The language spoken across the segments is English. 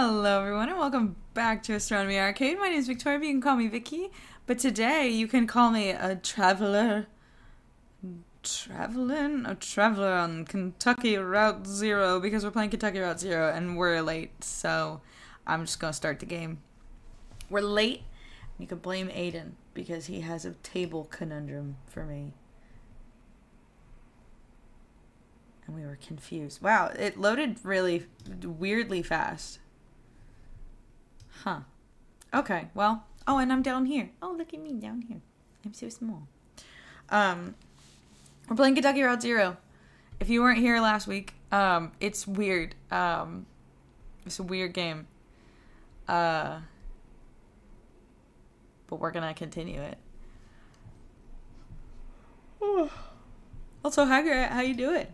Hello everyone and welcome back to Astronomy Arcade. My name is Victoria, but you can call me Vicky. But today you can call me a traveler. A traveler on Kentucky Route Zero because we're playing Kentucky Route Zero and we're late. So I'm just going to start the game. We're late. You can blame Aiden because he has a table conundrum for me. And we were confused. Wow, it loaded really weirdly fast. Huh. Okay, well. Oh, and I'm down here. Oh, look at me down here. I'm so small. We're playing Kentucky Route Zero. If you weren't here last week, it's weird. It's a weird game. But we're gonna continue it. Also, hi, Garrett. How you doing?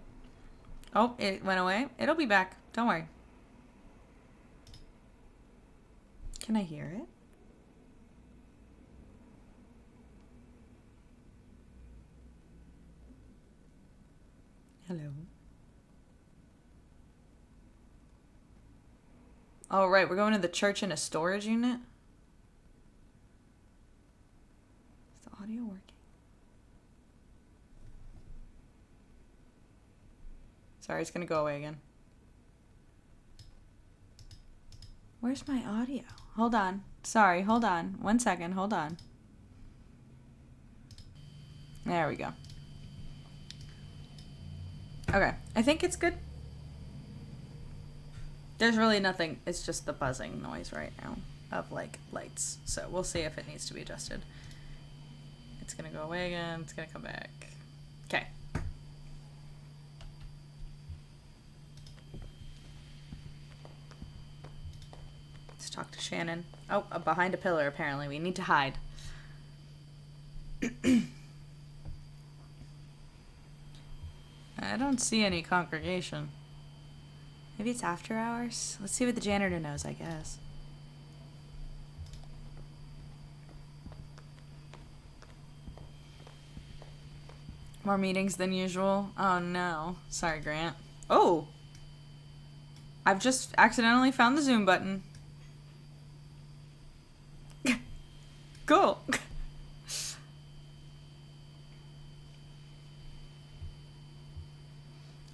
Oh, it went away. It'll be back. Don't worry. Can I hear it? Hello. Oh, right. We're going to the church in a storage unit. Is the audio working? Sorry, it's going to go away again. Where's my audio? Hold on. Sorry, hold on. 1 second. Hold on. There we go. Okay. I think it's good. There's really nothing. It's just the buzzing noise right now of, like, lights. So we'll see if it needs to be adjusted. It's going to go away again. It's going to come back. Okay. Let's talk to Shannon. Oh, behind a pillar, apparently. We need to hide. I don't see any congregation. Maybe it's after hours? Let's see what the janitor knows, I guess. More meetings than usual? Oh, no. Sorry, Grant. Oh! I've just accidentally found the Zoom button. Cool.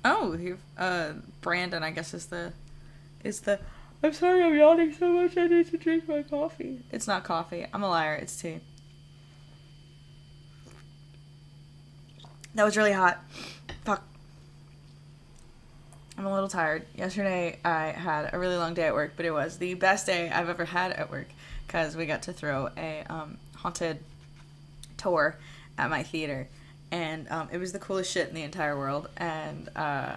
Oh, Brandon, I guess is the. I'm sorry, I'm yawning so much. I need to drink my coffee. It's not coffee. I'm a liar. It's tea. That was really hot. Fuck. I'm a little tired. Yesterday I had a really long day at work, but it was the best day I've ever had at work because we got to throw a haunted tour at my theater. And it was the coolest shit in the entire world. And I'll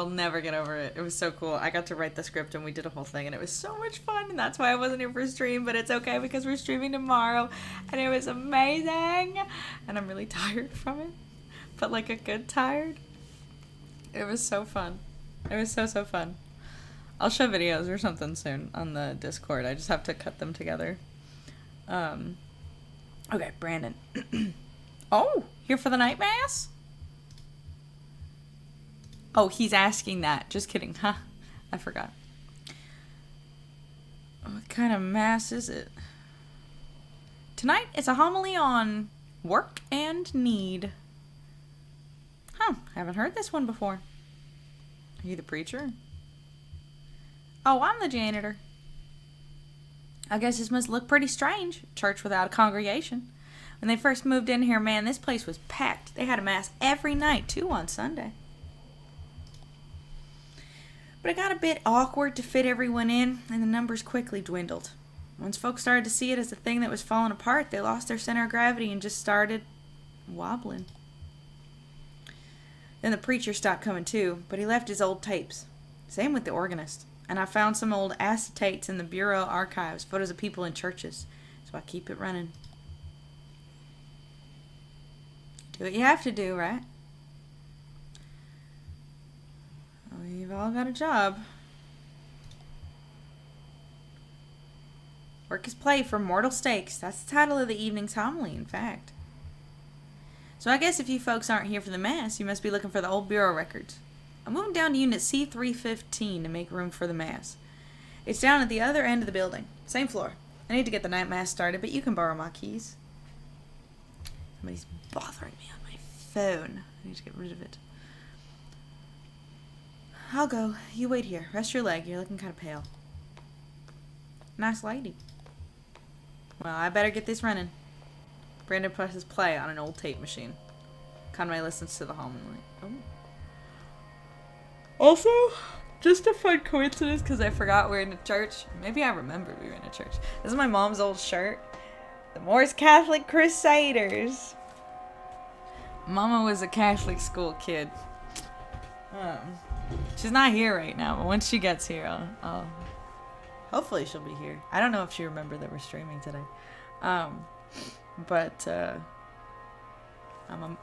never get over it. It was so cool. I got to write the script and we did a whole thing and it was so much fun. And that's why I wasn't here for stream, but it's okay because we're streaming tomorrow. And it was amazing. And I'm really tired from it. But like a good tired. It was so fun. It was so fun. I'll show videos or something soon on the Discord. I just have to cut them together. Okay, Brandon. Oh, here for the night mass? Oh, he's asking that. Just kidding. Huh? I forgot. What kind of mass is it? Tonight, it's a homily on work and need. Huh, haven't heard this one before. Are you the preacher? Oh, I'm the janitor. I guess this must look pretty strange. Church without a congregation. When they first moved in here, man, this place was packed. They had a mass every night, too, on Sunday. But it got a bit awkward to fit everyone in, and the numbers quickly dwindled. Once folks started to see it as a thing that was falling apart, they lost their center of gravity and just started wobbling. Then the preacher stopped coming too, but he left his old tapes. Same with the organist. And I found some old acetates in the Bureau archives, photos of people in churches. So I keep it running. Do what you have to do, right? We've all got a job. Work is play for mortal stakes. That's the title of the evening's homily, in fact. So I guess if you folks aren't here for the mass, you must be looking for the old Bureau records. I'm moving down to Unit C315 to make room for the Mass. It's down at the other end of the building. Same floor. I need to get the night Mass started, but you can borrow my keys. Somebody's bothering me on my phone. I need to get rid of it. I'll go. You wait here. Rest your leg. You're looking kind of pale. Nice lady. Well, I better get this running. Brandon presses play on an old tape machine. Conway listens to the homily. Oh. Also, just a fun coincidence because I forgot we're in a church. Maybe I remember we were in a church. This is my mom's old shirt. The Morris Catholic Crusaders. Mama was a Catholic school kid. She's not here right now, but once she gets here, I'll hopefully she'll be here. I don't know if she remembered that we're streaming today. But I'm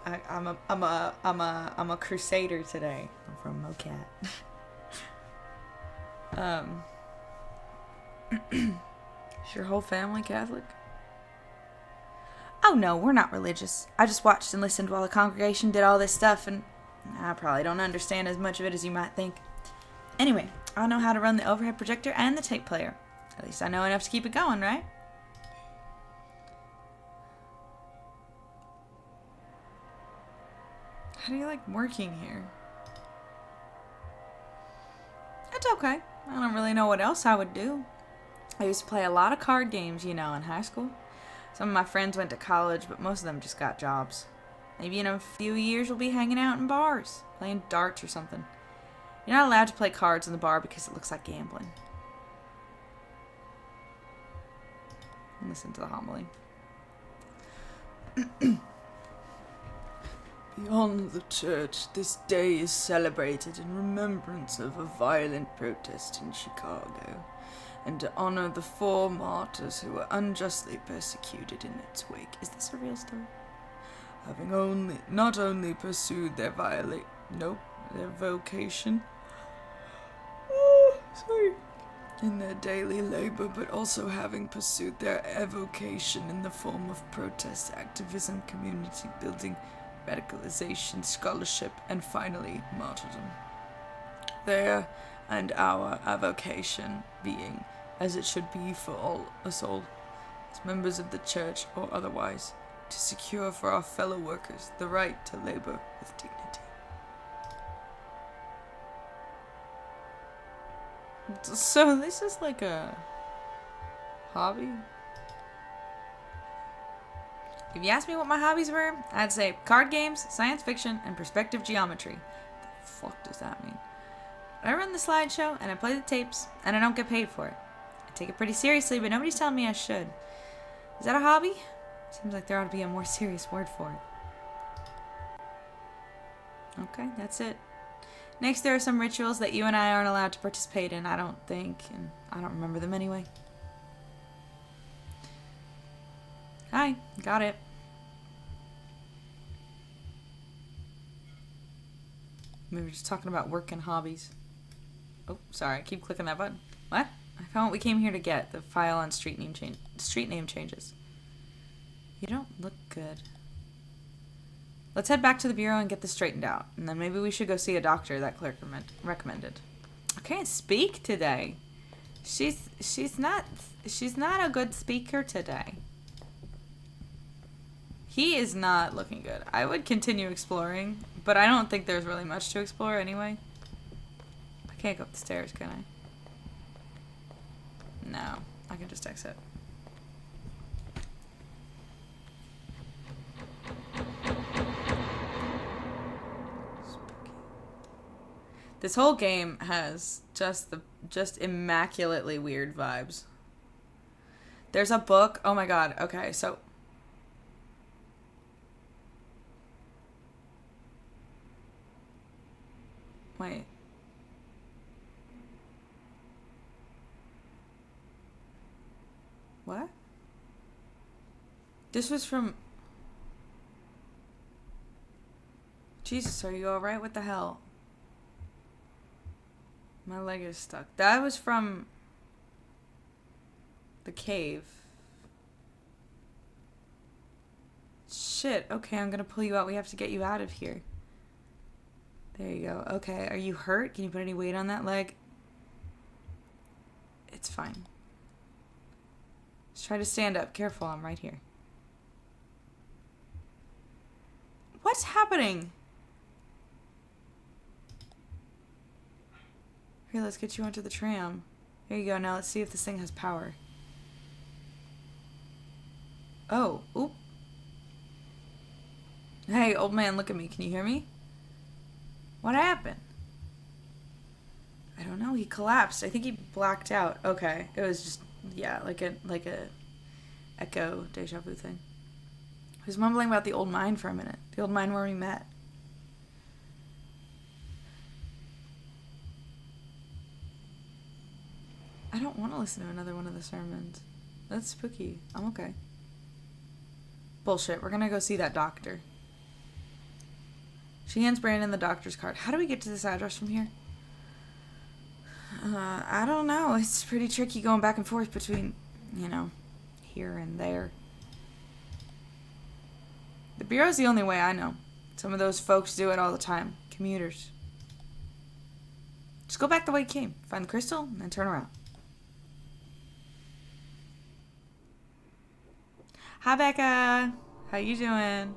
a crusader today. I'm from Mocat. Is your whole family Catholic? Oh no, we're not religious. I just watched and listened while the congregation did all this stuff, and I probably don't understand as much of it as you might think. Anyway, I know how to run the overhead projector and the tape player. At least I know enough to keep it going, right? How do you like working here? It's okay. I don't really know what else I would do. I used to play a lot of card games, you know, in high school. Some of my friends went to college, but most of them just got jobs. Maybe in a few years we'll be hanging out in bars, playing darts or something. You're not allowed to play cards in the bar because it looks like gambling. Listen to the homily. Beyond the church, this day is celebrated in remembrance of a violent protest in Chicago, and to honor the 4 martyrs who were unjustly persecuted in its wake. Is this a real story? Having not only pursued their vocation, in their daily labor, but also having pursued their evocation in the form of protest, activism, community building, radicalization, scholarship, and finally, martyrdom. Their and our avocation being, as it should be for us all, as members of the church or otherwise, to secure for our fellow workers the right to labor with dignity. So this is like a hobby? If you asked me what my hobbies were, I'd say card games, science fiction, and perspective geometry. What the fuck does that mean? I run the slideshow, and I play the tapes, and I don't get paid for it. I take it pretty seriously, but nobody's telling me I should. Is that a hobby? Seems like there ought to be a more serious word for it. Okay, that's it. Next, there are some rituals that you and I aren't allowed to participate in, I don't think, and I don't remember them anyway. Hi, got it. We were just talking about work and hobbies. Oh, sorry, I keep clicking that button. What? I found what we came here to get, the file on street name changes. You don't look good. Let's head back to the bureau and get this straightened out. And then maybe we should go see a doctor that clerk recommended. I can't speak today. She's not a good speaker today. He is not looking good. I would continue exploring, but I don't think there's really much to explore anyway. I can't go up the stairs, can I? No, I can just exit. This whole game has just immaculately weird vibes. There's a book. Oh my god. Okay, so wait. What? This was from... Jesus, are you alright? What the hell? My leg is stuck. That was from the cave. Shit. Okay, I'm gonna pull you out. We have to get you out of here. There you go. Okay, are you hurt? Can you put any weight on that leg? It's fine. Just try to stand up. Careful, I'm right here. What's happening? Here, let's get you onto the tram. There you go. Now let's see if this thing has power. Oh, oop. Hey, old man, look at me. Can you hear me? What happened? I don't know. He collapsed. I think he blacked out. Okay. It was just, yeah, like a echo deja vu thing. He was mumbling about the old mine for a minute. The old mine where we met. I don't want to listen to another one of the sermons. That's spooky. I'm okay. Bullshit. We're gonna go see that doctor. She hands Brandon the doctor's card. How do we get to this address from here? I don't know. It's pretty tricky going back and forth between, you know, here and there. The Bureau's the only way I know. Some of those folks do it all the time. Commuters. Just go back the way you came. Find the crystal, and then turn around. Hi, Becca. How you doing?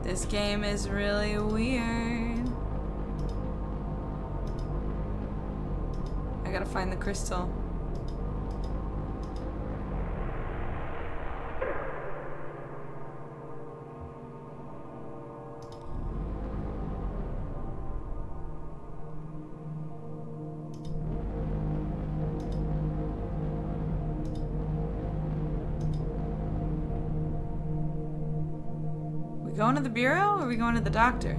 This game is really weird. I gotta find the crystal. Going to the Bureau, or are we going to the doctor?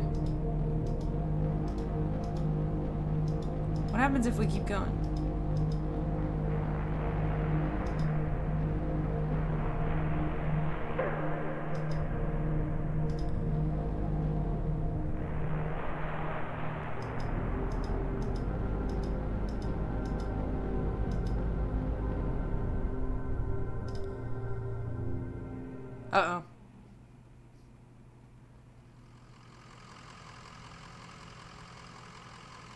What happens if we keep going? Uh-oh.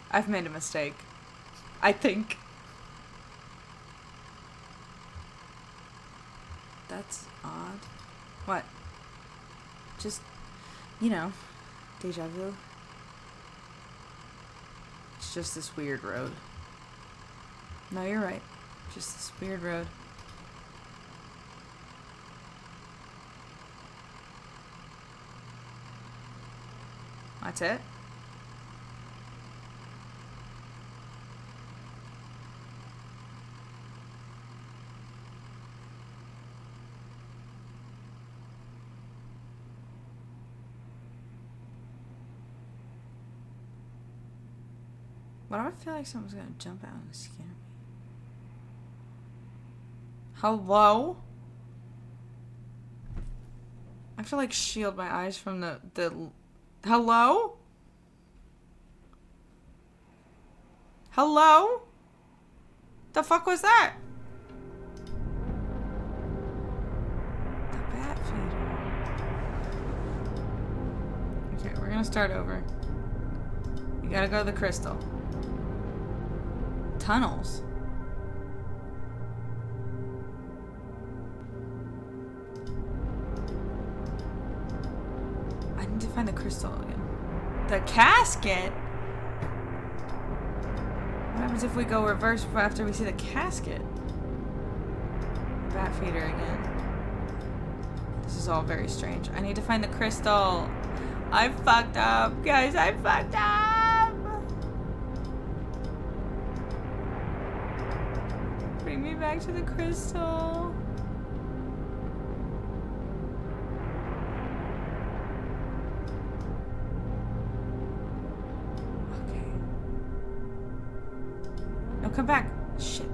I've made a mistake. I think. That's odd. What? Just, you know, deja vu. It's just this weird road. No, you're right. Just this weird road. That's it? Why do I feel like someone's gonna jump out and scare me? Hello? I have to like shield my eyes from the Hello? Hello? The fuck was that? The bat feeder. Okay, we're gonna start over. You gotta go to the crystal. Tunnels. I need to find the crystal again. The casket? What happens if we go reverse after we see the casket? Bat feeder again. This is all very strange. I need to find the crystal. I fucked up. Guys, I fucked up. Bring me back to the crystal. Okay. No, come back. Shit.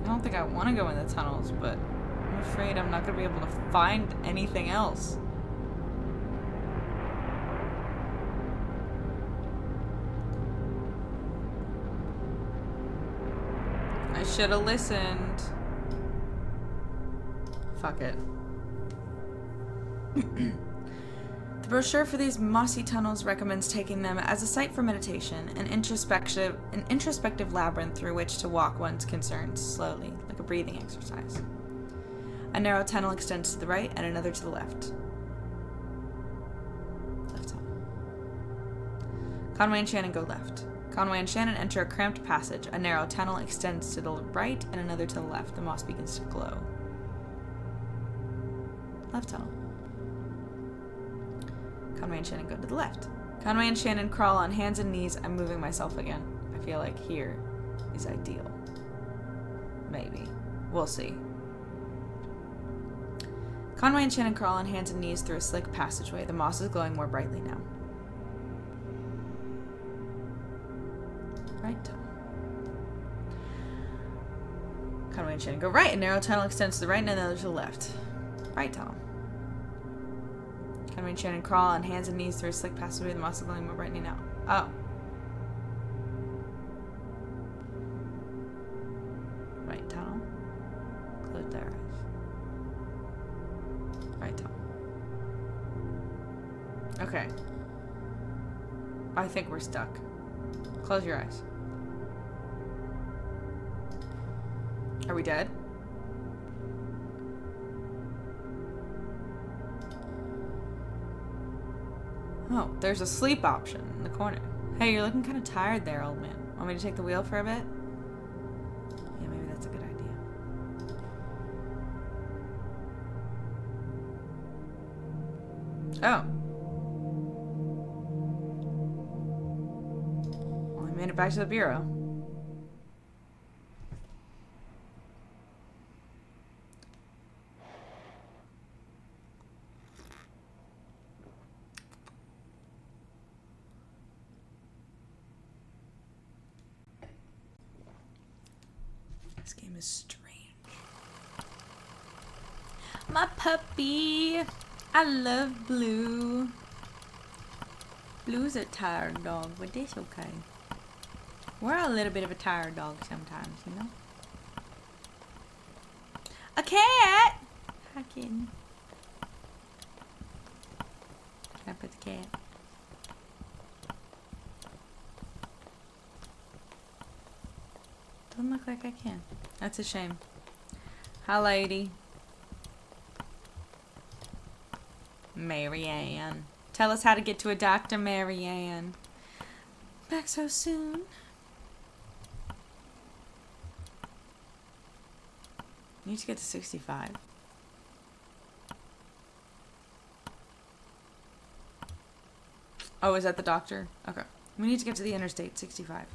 I don't think I want to go in the tunnels, but I'm afraid I'm not going to be able to find anything else. I should have listened. Fuck it. The brochure for these mossy tunnels recommends taking them as a site for meditation, an introspective labyrinth through which to walk one's concerns slowly, like a breathing exercise. A narrow tunnel extends to the right and another to the left. Left tunnel. Conway and Shannon go left. Conway and Shannon enter a cramped passage. A narrow tunnel extends to the right and another to the left. The moss begins to glow. Left tunnel. Conway and Shannon go to the left. Conway and Shannon crawl on hands and knees. I'm moving myself again. I feel like here is ideal. Maybe. We'll see. Conway and Shannon crawl on hands and knees through a slick passageway. The moss is glowing more brightly now. Right tunnel. Conway and Shannon go right. A narrow tunnel extends to the right and another to the left. Right tunnel. Conway and Shannon crawl on hands and knees through a slick passageway. The moss is glowing more brightly now. Oh. Right tunnel. Close their eyes. Right tunnel. Okay. I think we're stuck. Close your eyes. Are we dead? Oh, there's a sleep option in the corner. Hey, you're looking kind of tired there, old man. Want me to take the wheel for a bit? Yeah, maybe that's a good idea. Oh. Well, I made it back to the bureau. This game is strange. My puppy. I love Blue. Blue's a tired dog, but that's okay. We're a little bit of a tired dog sometimes, you know? A cat! Hi, kitten. Can I put the cat? Doesn't look like I can. That's a shame. Hi, lady. Mary Ann. Tell us how to get to a doctor, Mary Ann. Back so soon. Need to get to 65. Oh, is that the doctor? Okay. We need to get to the interstate, 65.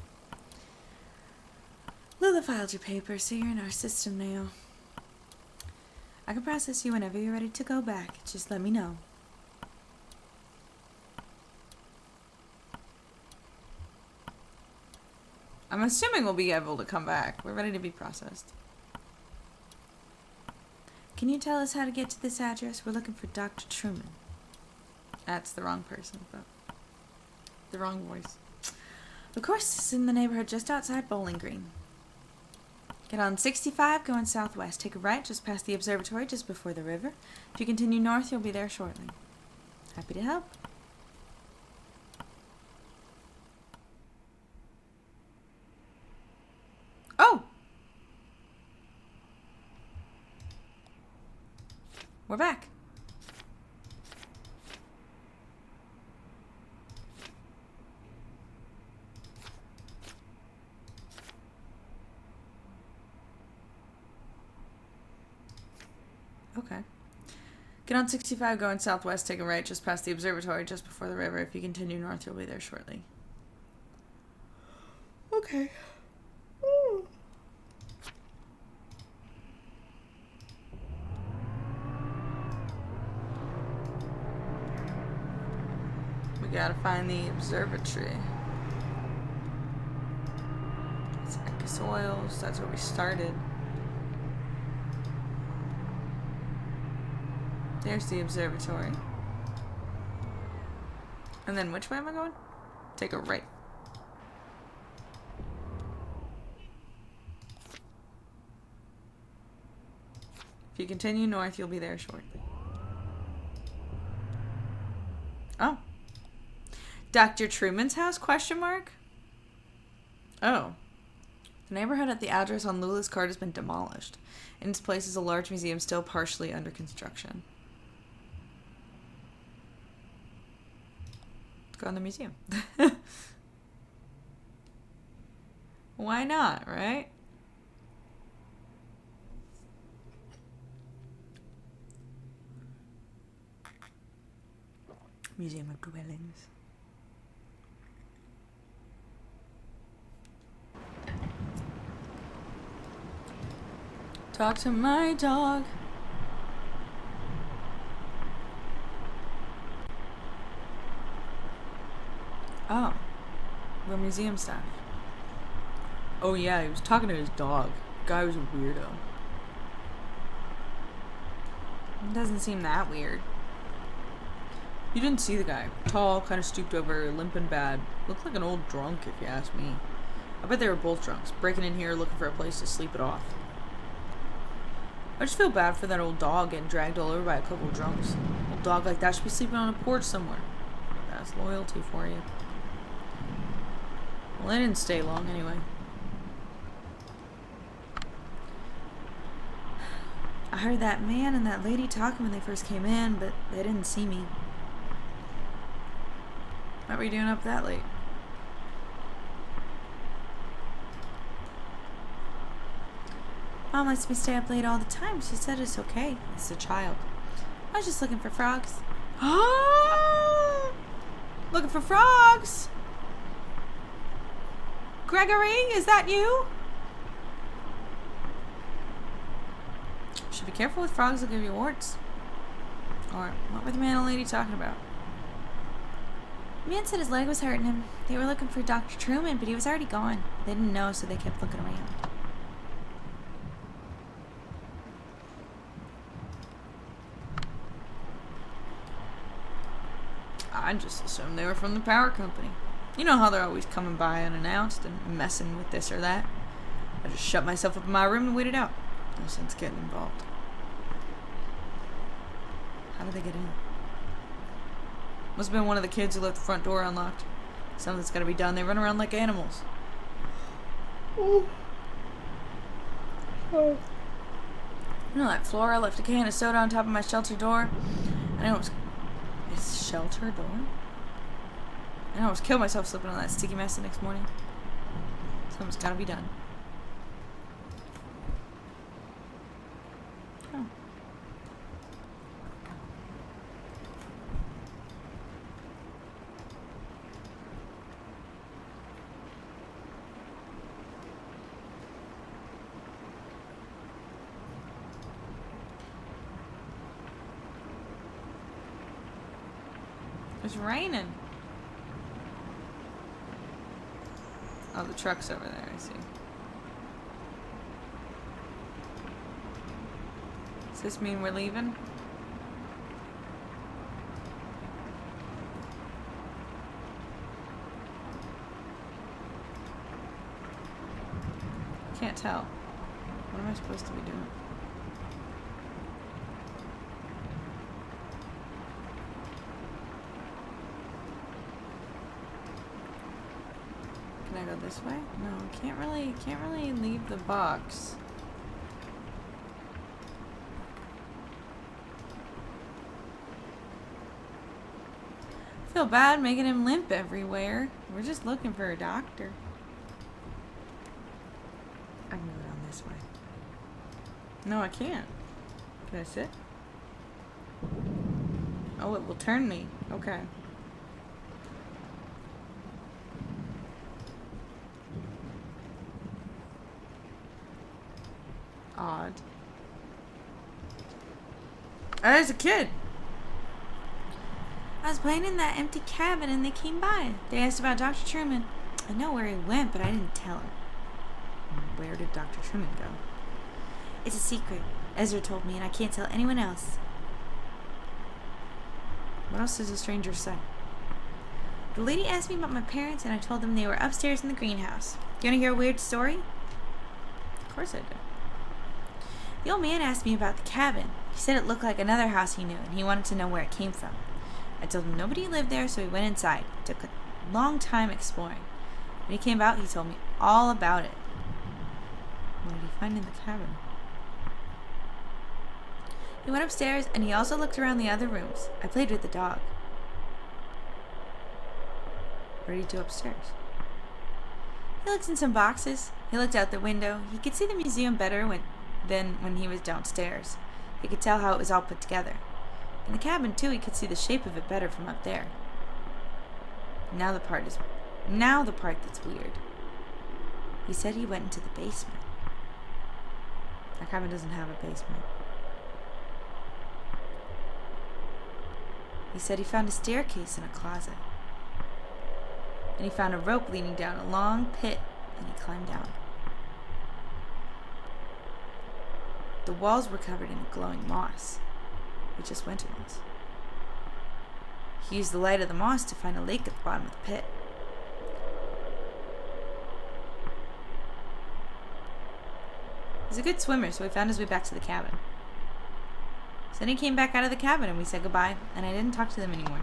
Lula filed your papers, so you're in our system now. I can process you whenever you're ready to go back. Just let me know. I'm assuming we'll be able to come back. We're ready to be processed. Can you tell us how to get to this address? We're looking for Dr. Truman. That's the wrong person, but the wrong voice. The course is in the neighborhood just outside Bowling Green. Get on 65 going southwest. Take a right just past the observatory just before the river. If you continue north, you'll be there shortly. Happy to help. Oh! We're back. Okay. Get on 65 going southwest, take a right just past the observatory just before the river. If you continue north, you'll be there shortly. Okay. Ooh. We gotta find the observatory. It's Arcus Oils, that's where we started. There's the observatory. And then which way am I going? Take a right. If you continue north, you'll be there shortly. Oh. Dr. Truman's house, question mark? Oh. The neighborhood at the address on Lula's card has been demolished. In its place is a large museum still partially under construction. Let's go in the museum. Why not, right? Museum of Dwellings. Talk to my dog. Oh. We're museum staff. Oh yeah, he was talking to his dog. Guy was a weirdo. It doesn't seem that weird. You didn't see the guy. Tall, kind of stooped over, limping bad. Looked like an old drunk, if you ask me. I bet they were both drunks, breaking in here looking for a place to sleep it off. I just feel bad for that old dog getting dragged all over by a couple of drunks. Old dog like that should be sleeping on a porch somewhere. That's loyalty for you. Well, they didn't stay long anyway. I heard that man and that lady talking when they first came in, but they didn't see me. What were you doing up that late? Mom lets me stay up late all the time. She said it's okay. It's a child. I was just looking for frogs. Looking for frogs? Gregory, is that you? Should be careful with frogs that give you warts. Or what were the man and lady talking about? The man said his leg was hurting him. They were looking for Dr. Truman, but he was already gone. They didn't know, so they kept looking around. I just assumed they were from the power company. You know how they're always coming by unannounced and messing with this or that. I just shut myself up in my room and waited out. No sense getting involved. How did they get in? Must have been one of the kids who left the front door unlocked. Something's gotta be done. They run around like animals. You know that Flora left a can of soda on top of my shelter door? I know it was... It's shelter door? I almost killed myself slipping on that sticky mess the next morning. Something's gotta be done. Oh. It's raining. Oh, the truck's over there, I see. Does this mean we're leaving? Can't tell. What am I supposed to be doing? Can I go this way? No, can't really leave the box. I feel bad making him limp everywhere. We're just looking for a doctor. I can go down this way. No, I can't. Can I sit? Oh, it will turn me. Okay. Odd. Oh, there's a kid. I was playing in that empty cabin and they came by. They asked about Dr. Truman. I know where he went, but I didn't tell him. Where did Dr. Truman go? It's a secret. Ezra told me and I can't tell anyone else. What else does the stranger say? The lady asked me about my parents and I told them they were upstairs in the greenhouse. Do you want to hear a weird story? Of course I do. The old man asked me about the cabin. He said it looked like another house he knew, and he wanted to know where it came from. I told him nobody lived there, so we went inside. It took a long time exploring. When he came out, he told me all about it. What did he find in the cabin? He went upstairs, and he also looked around the other rooms. I played with the dog. What did he do upstairs? He looked in some boxes. He looked out the window. He could see the museum better than when he was downstairs. He could tell how it was all put together. In the cabin, too, he could see the shape of it better from up there. Now the part that's weird. He said he went into the basement. That cabin doesn't have a basement. He said he found a staircase in a closet. And he found a rope leading down a long pit, and he climbed down. The walls were covered in glowing moss, which is winter moss. He used the light of the moss to find a lake at the bottom of the pit. He's a good swimmer, so he found his way back to the cabin. So then he came back out of the cabin, and we said goodbye, and I didn't talk to them anymore.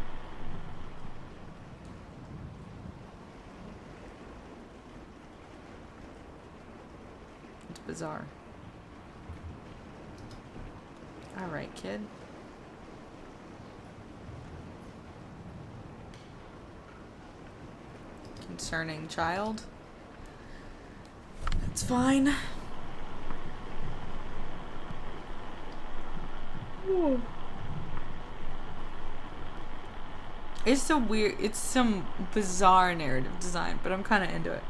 It's bizarre. Alright, kid. Concerning child. That's fine. Ooh. It's some bizarre narrative design, but I'm kind of into it.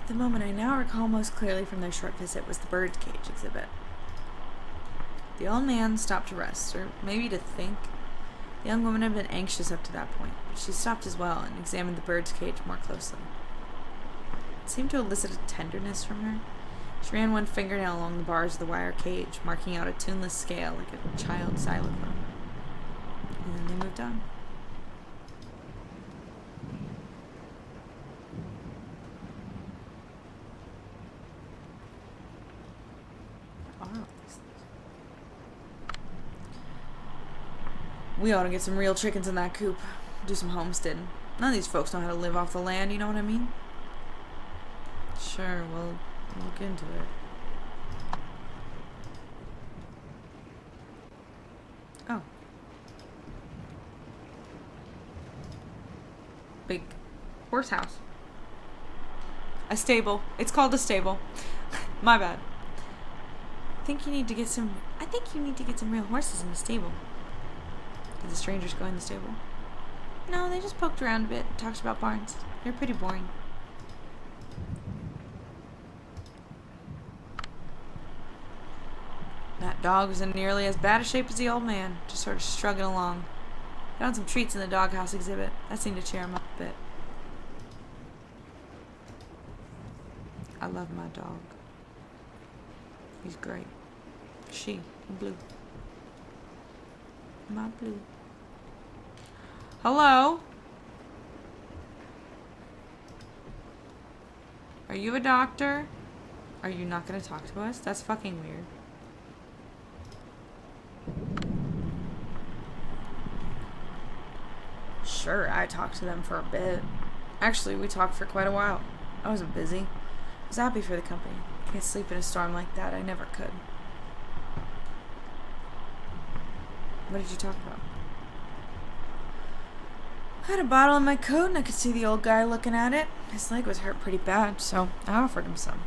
The moment I now recall most clearly from their short visit was the bird's cage exhibit. The old man stopped to rest, or maybe to think. The young woman had been anxious up to that point, but she stopped as well and examined the bird's cage more closely. It seemed to elicit a tenderness from her. She ran one fingernail along the bars of the wire cage, marking out a tuneless scale like a child's xylophone. And then they moved on. We ought to get some real chickens in that coop. Do some homesteading. None of these folks know how to live off the land, you know what I mean? Sure, we'll look into it. Oh. Big horse house. A stable. It's called a stable. My bad. I think you need to get some real horses in the stable. Did the strangers go in the stable? No, they just poked around a bit and talked about barns. They're pretty boring. That dog was in nearly as bad a shape as the old man, just sort of struggling along. Found some treats in the doghouse exhibit. That seemed to cheer him up a bit. I love my dog. He's great. She, Blue. My Blue. Hello? Are you a doctor? Are you not gonna talk to us? That's fucking weird. Sure, I talked to them for a bit. Actually, we talked for quite a while. I wasn't busy. I was happy for the company. Can't sleep in a storm like that. I never could. What did you talk about? I had a bottle in my coat and I could see the old guy looking at it. His leg was hurt pretty bad, so I offered him some.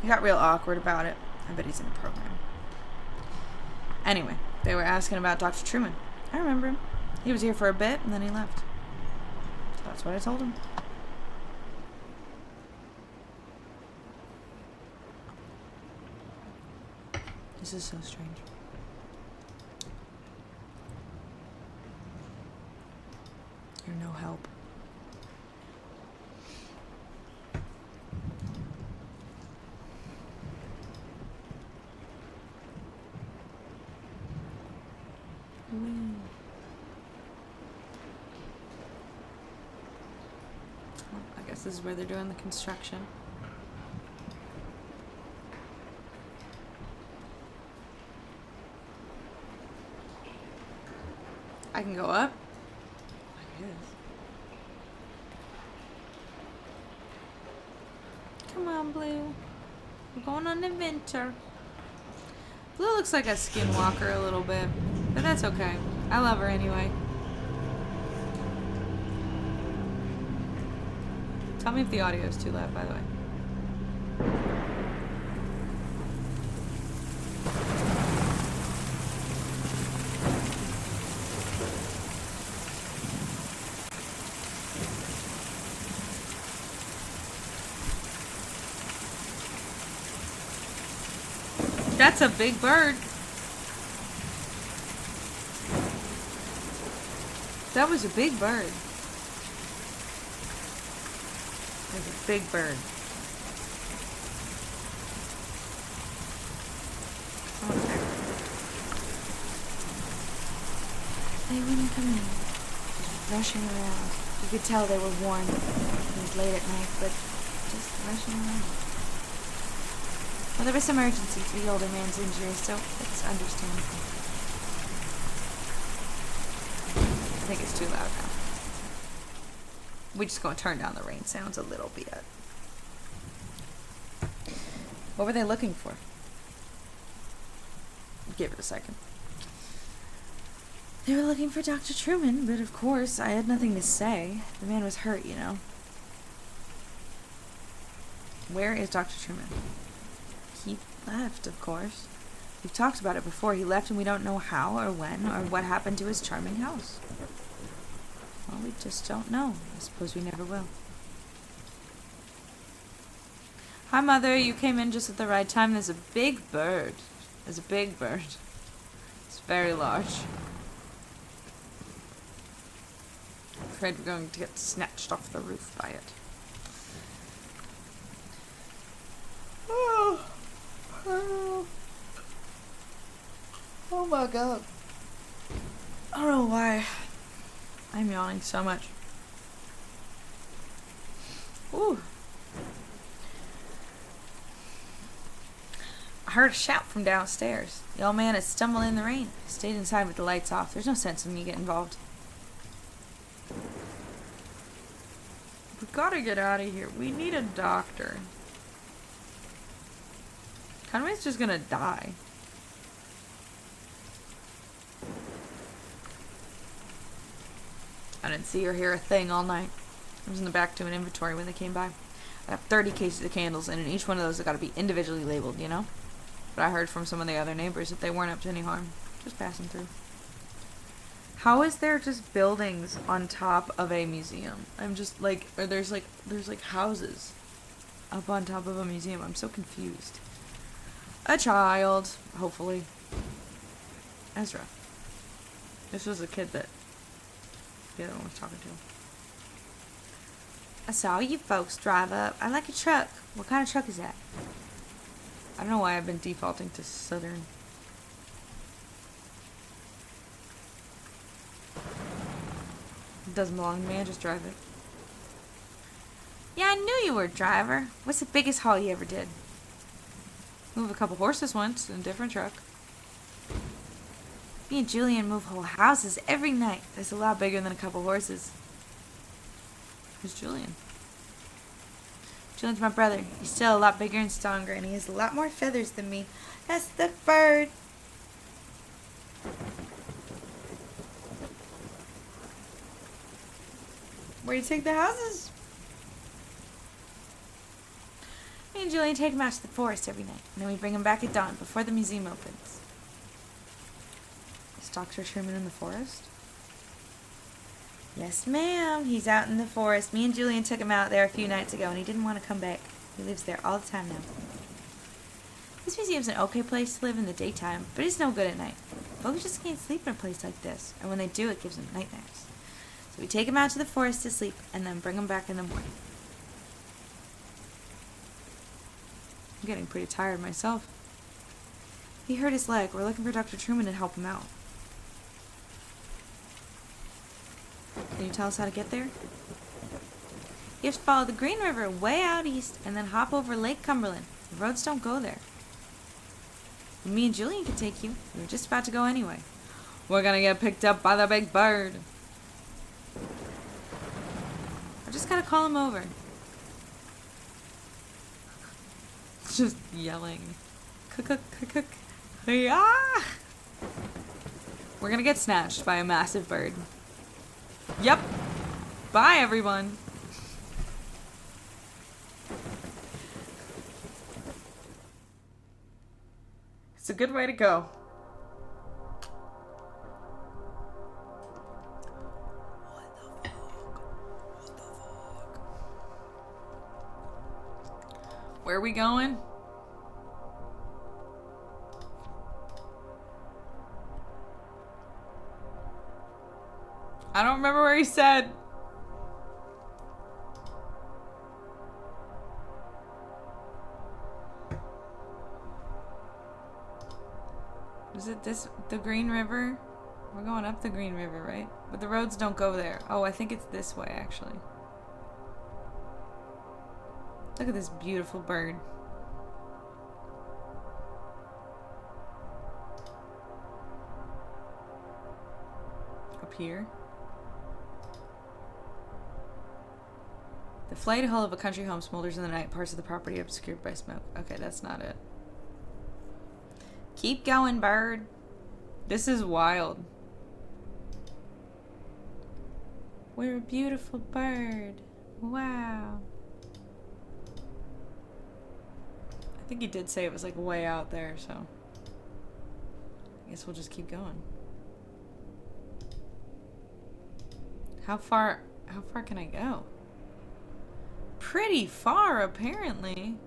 He got real awkward about it. I bet he's in a program. Anyway, they were asking about Dr. Truman. I remember him. He was here for a bit and then he left. So that's what I told him. This is so strange. You're no help. Well, I guess this is where they're doing the construction. I can go up? I guess. Come on, Blue. We're going on an adventure. Blue looks like a skinwalker a little bit, but that's okay. I love her anyway. Tell me if the audio is too loud, by the way. That's a big bird. That was a big bird. That's a big bird. Okay. They wouldn't come in. Just rushing around. You could tell they were worn. It was late at night, but just rushing around. Well, there was some urgency to the older man's injury, so it's understandable. I think it's too loud now. We're just going to turn down the rain sounds a little bit. What were they looking for? Give it a second. They were looking for Dr. Truman, but of course, I had nothing to say. The man was hurt, you know. Where is Dr. Truman? He left, of course. We've talked about it before. He left and we don't know how or when or what happened to his charming house. Well, we just don't know. I suppose we never will. Hi, Mother. You came in just at the right time. There's a big bird. There's a big bird. It's very large. I'm afraid we're going to get snatched off the roof by it. Oh my god. I don't know why I'm yawning so much. Ooh. I heard a shout from downstairs. The old man is stumbling in the rain. I stayed inside with the lights off. There's no sense in me getting involved. We gotta get out of here. We need a doctor. Conway's just gonna die. I didn't see or hear a thing all night. I was in the back doing inventory when they came by. I have 30 cases of candles, and in each one of those, they got to be individually labeled, you know? But I heard from some of the other neighbors that they weren't up to any harm. Just passing through. How is there just buildings on top of a museum? I'm just like, or there's like houses up on top of a museum. I'm so confused. A child, hopefully. Ezra. This was a kid that the other one was talking to. I saw you folks drive up. I like a truck. What kind of truck is that? I don't know why I've been defaulting to Southern. It doesn't belong to me. I just drive it. Yeah, I knew you were a driver. What's the biggest haul you ever did? Move a couple horses once in a different truck. Me and Julian move whole houses every night. That's a lot bigger than a couple horses. Who's Julian? Julian's my brother. He's still a lot bigger and stronger, and he has a lot more feathers than me. That's the bird. Where do you take the houses? Me and Julian take him out to the forest every night, and then we bring him back at dawn before the museum opens. Is Dr. Truman in the forest? Yes, ma'am. He's out in the forest. Me and Julian took him out there a few nights ago, and he didn't want to come back. He lives there all the time now. This museum's an okay place to live in the daytime, but it's no good at night. Folks just can't sleep in a place like this, and when they do, it gives them nightmares. So we take him out to the forest to sleep, and then bring him back in the morning. I'm getting pretty tired myself. He hurt his leg. We're looking for Dr. Truman to help him out. Can you tell us how to get there? You have to follow the Green River way out east and then hop over Lake Cumberland. The roads don't go there. Me and Julian can take you. We were just about to go anyway. We're gonna get picked up by the big bird. I just gotta call him over. Just yelling. Cook. Yeah! We're gonna get snatched by a massive bird. Yep. Bye, everyone. It's a good way to go. What the fuck? Where are we going? I don't remember where he said. Is it the Green River? We're going up the Green River, right? But the roads don't go there. Oh, I think it's this way, actually. Look at this beautiful bird. Up here. The flayed hull of a country home smolders in the night, parts of the property obscured by smoke. Okay, that's not it. Keep going, bird. This is wild. We're a beautiful bird. Wow. I think he did say it was like way out there, so I guess we'll just keep going. How far can I go? Pretty far, apparently.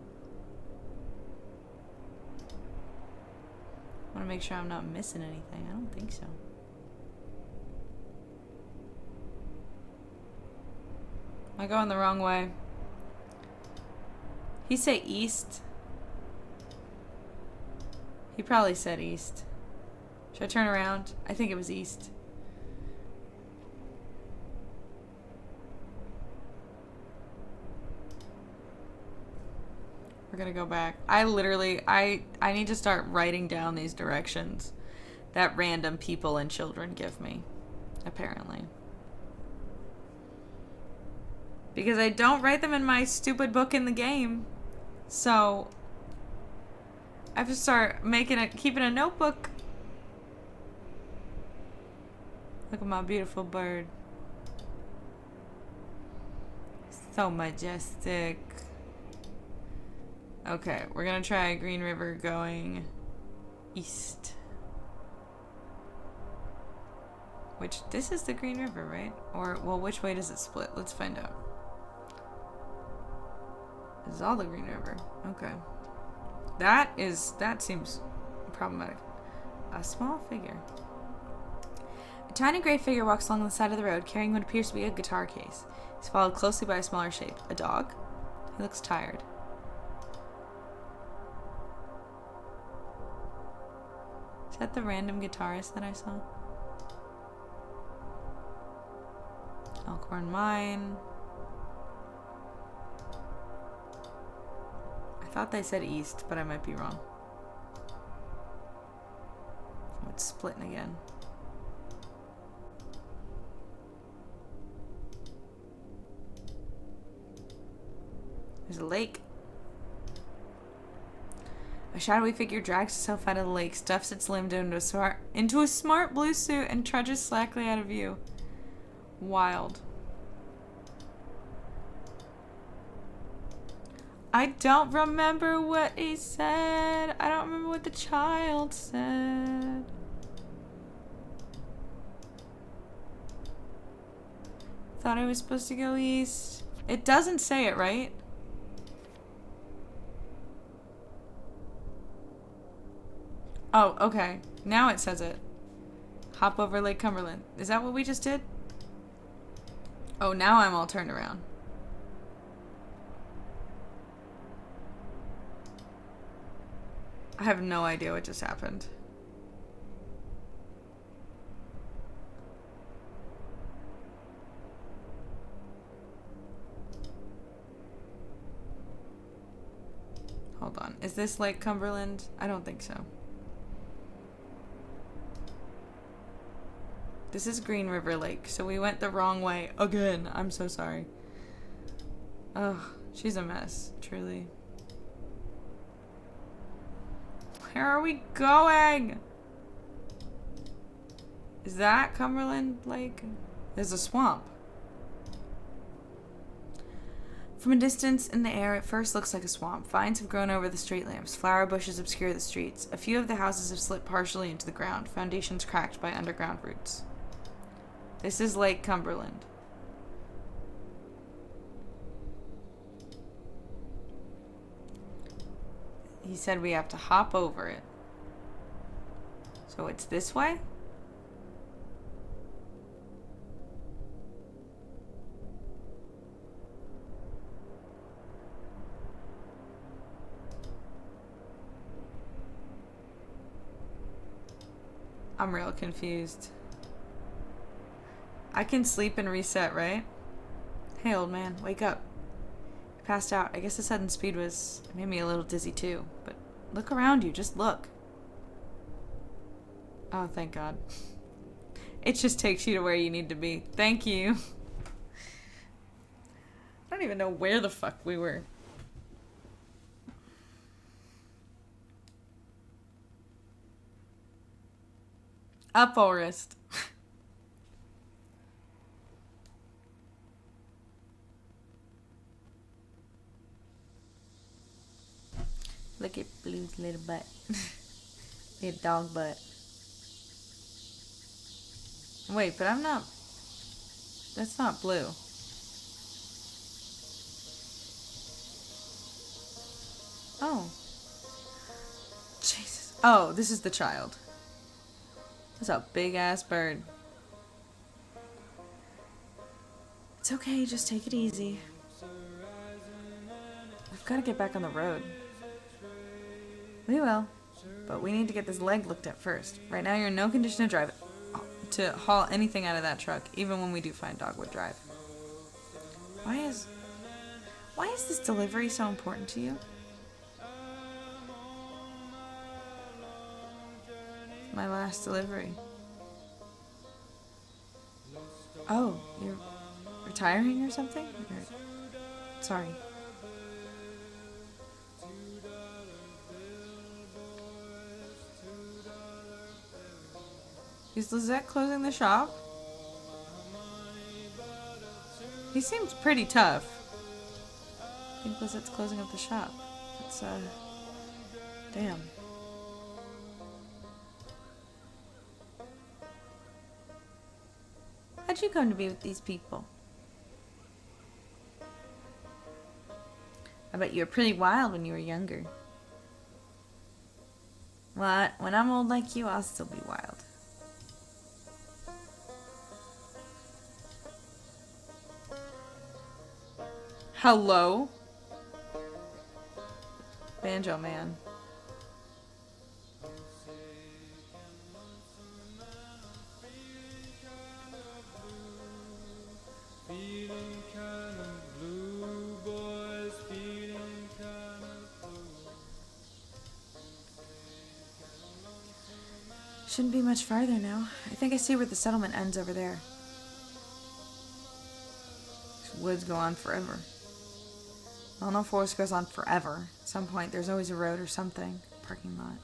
I want to make sure I'm not missing anything. I don't think so. Am I going the wrong way? He say east. He probably said east. Should I turn around? I think it was east. We're gonna go back. I need to start writing down these directions that random people and children give me, apparently. Because I don't write them in my stupid book in the game. So I have to start keeping a notebook. Look at my beautiful bird. So majestic. Okay, we're gonna try Green River going east. This is the Green River, right? Or, well, which way does it split? Let's find out. This is all the Green River. Okay. That seems problematic. A small figure. A tiny gray figure walks along the side of the road, carrying what appears to be a guitar case. He's followed closely by a smaller shape. A dog? He looks tired. Is that the random guitarist that I saw? Elkhorn Mine. I thought they said east, but I might be wrong. Oh, it's splitting again. There's a lake. A shadowy figure drags itself out of the lake, stuffs its limb into a smart blue suit, and trudges slackly out of view. Wild. I don't remember what he said. I don't remember what the child said. Thought I was supposed to go east. It doesn't say it, right? Oh, okay. Now it says it. Hop over Lake Cumberland. Is that what we just did? Oh, now I'm all turned around. I have no idea what just happened. Hold on. Is this Lake Cumberland? I don't think so. This is Green River Lake, so we went the wrong way again. I'm so sorry. Ugh, she's a mess, truly. Where are we going? Is that Cumberland Lake? There's a swamp. From a distance in the air, it first looks like a swamp. Vines have grown over the street lamps. Flower bushes obscure the streets. A few of the houses have slipped partially into the ground, foundations cracked by underground roots. This is Lake Cumberland. He said we have to hop over it. So it's this way? I'm real confused. I can sleep and reset, right? Hey, old man, wake up. I passed out. I guess the sudden speed made me a little dizzy too. But look around you. Just look. Oh, thank God. It just takes you to where you need to be. Thank you. I don't even know where the fuck we were. A forest. Look at Blue's little butt. Little dog butt. Wait, but I'm not... That's not Blue. Oh. Jesus. Oh, this is the child. That's a big-ass bird. It's okay, just take it easy. We've got to get back on the road. We will, but we need to get this leg looked at first. Right now, you're in no condition to haul anything out of that truck, even when we do find Dogwood Drive. Why is this delivery so important to you? My last delivery. Oh, you're retiring or something? Sorry. Is Lizette closing the shop? He seems pretty tough. I think Lizette's closing up the shop. That's, damn. How'd you come to be with these people? I bet you were pretty wild when you were younger. What? When I'm old like you, I'll still be wild. Hello? Banjo Man. Shouldn't be much farther now. I think I see where the settlement ends over there. These woods go on forever. Well, no forest goes on forever. At some point, there's always a road or something. Parking lot.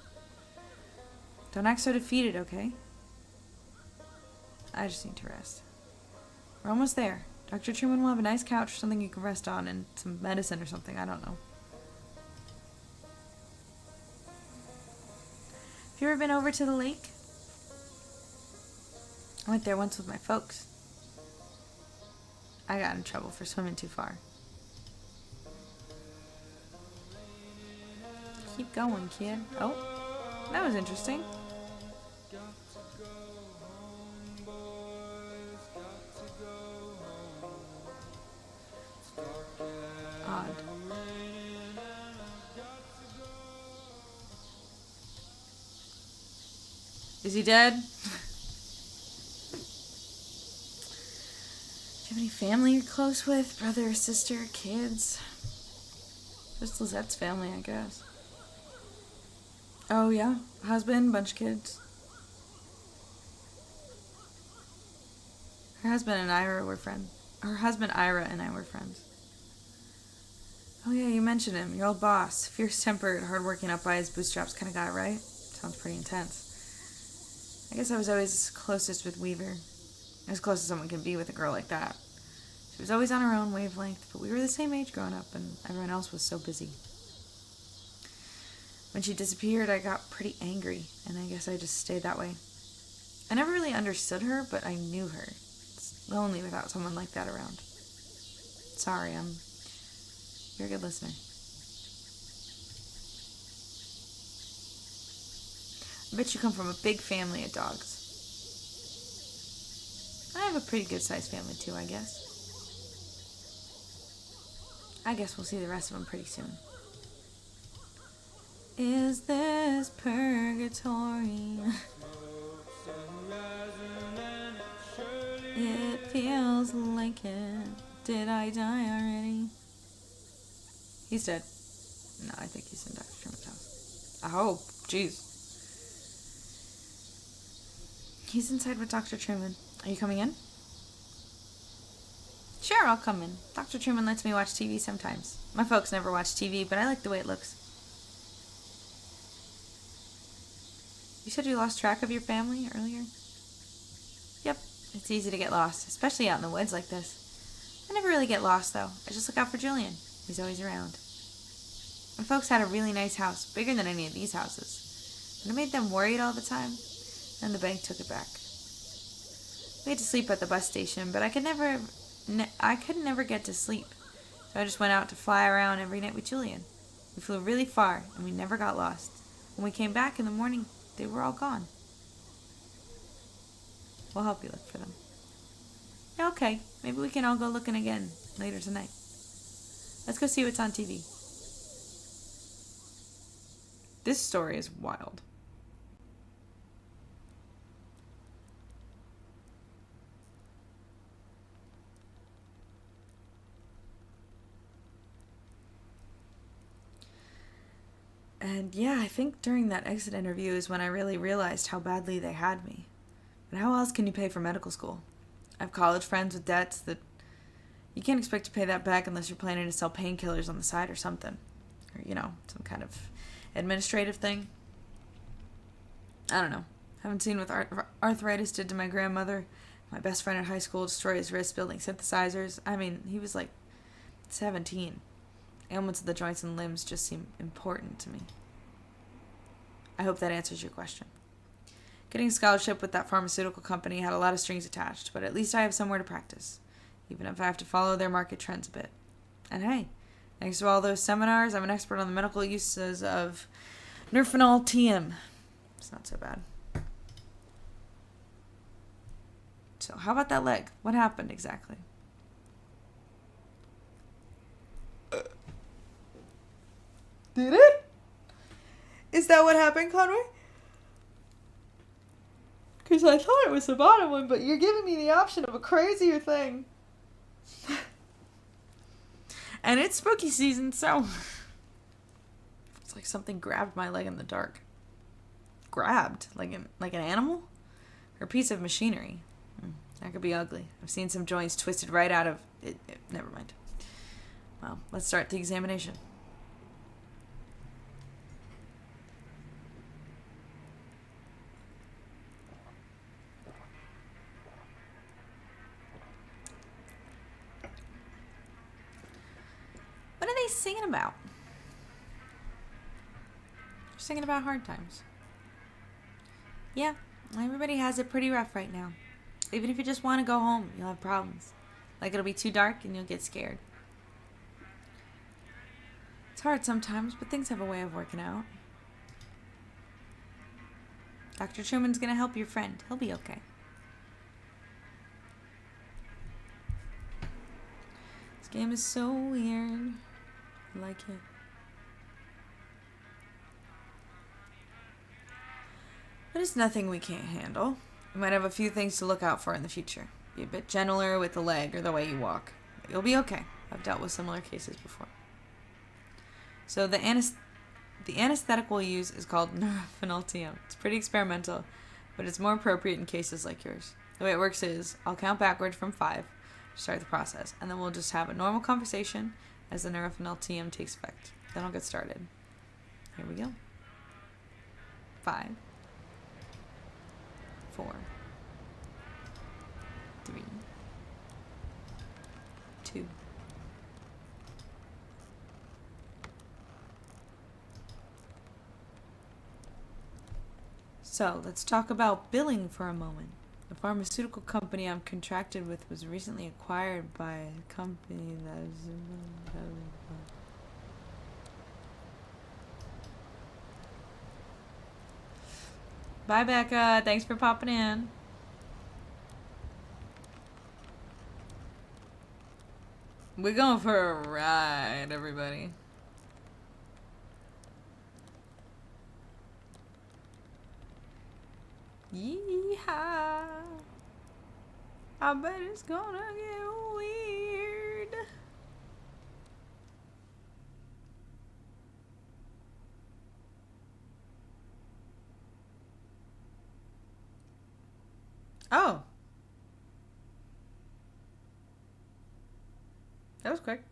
Don't act so defeated, okay? I just need to rest. We're almost there. Dr. Truman will have a nice couch or something you can rest on and some medicine or something. I don't know. Have you ever been over to the lake? I went there once with my folks. I got in trouble for swimming too far. Keep going, kid. Oh, that was interesting. Odd. Is he dead? Do you have any family you're close with? Brother, sister, kids? Just Lizette's family, I guess. Oh, yeah. Husband, bunch of kids. Her husband and Ira were friends. Her husband Ira and I were friends. Oh yeah, you mentioned him. Your old boss. Fierce-tempered, hard-working, up by his bootstraps kind of guy, right? Sounds pretty intense. I guess I was always closest with Weaver. As close as someone can be with a girl like that. She was always on her own wavelength, but we were the same age growing up, and everyone else was so busy. When she disappeared, I got pretty angry, and I guess I just stayed that way. I never really understood her, but I knew her. It's lonely without someone like that around. Sorry, you're a good listener. I bet you come from a big family of dogs. I have a pretty good-sized family, too, I guess. I guess we'll see the rest of them pretty soon. Is this purgatory? It feels like it. Did I die already? He's dead. No, I think he's in Dr. Truman's house. I hope. Jeez. He's inside with Dr. Truman. Are you coming in? Sure, I'll come in. Dr. Truman lets me watch TV sometimes. My folks never watch TV, but I like the way it looks. You said you lost track of your family earlier? Yep, it's easy to get lost, especially out in the woods like this. I never really get lost, though. I just look out for Julian. He's always around. My folks had a really nice house, bigger than any of these houses. And it made them worried all the time, and the bank took it back. We had to sleep at the bus station, but I could never get to sleep. So I just went out to fly around every night with Julian. We flew really far, and we never got lost. When we came back in the morning, they were all gone. We'll help you look for them. Yeah, okay. Maybe we can all go looking again later tonight. Let's go see what's on TV. This story is wild. And yeah, I think during that exit interview is when I really realized how badly they had me. But how else can you pay for medical school? I have college friends with debts that you can't expect to pay that back unless you're planning to sell painkillers on the side or something. Or, some kind of administrative thing. I don't know. Haven't seen what arthritis did to my grandmother. My best friend in high school destroyed his wrist building synthesizers. I mean, he was like 17. Ailments of the joints and limbs just seem important to me. I hope that answers your question. Getting a scholarship with that pharmaceutical company had a lot of strings attached, but at least I have somewhere to practice, even if I have to follow their market trends a bit. And hey, thanks to all those seminars, I'm an expert on the medical uses of Nerfenol TM. It's not so bad. So how about that leg? What happened exactly? Did it? Is that what happened, Conway? Because I thought it was the bottom one, but you're giving me the option of a crazier thing. And it's spooky season, so... It's like something grabbed my leg in the dark. Grabbed? Like an animal? Or a piece of machinery? That could be ugly. I've seen some joints twisted right out of... Never mind. Well, let's start the examination. What are they singing about? They're singing about hard times. Yeah, everybody has it pretty rough right now. Even if you just want to go home, you'll have problems. Like it'll be too dark and you'll get scared. It's hard sometimes, but things have a way of working out. Dr. Truman's gonna help your friend. He'll be okay. This game is so weird. I like it. But it's nothing we can't handle. You might have a few things to look out for in the future. Be a bit gentler with the leg or the way you walk. But you'll be okay. I've dealt with similar cases before. So the anesthetic we'll use is called Nerfenol TM. It's pretty experimental, but it's more appropriate in cases like yours. The way it works is I'll count backwards from 5 to start the process, and then we'll just have a normal conversation as the Nurofen LTM takes effect. Then I'll get started. Here we go. 5, 4, 3, 2. So let's talk about billing for a moment. The pharmaceutical company I'm contracted with was recently acquired by a company that is... Bye, Becca. Thanks for popping in. We're going for a ride, everybody. Yeehaw. I bet it's gonna get weird. Oh. That was quick.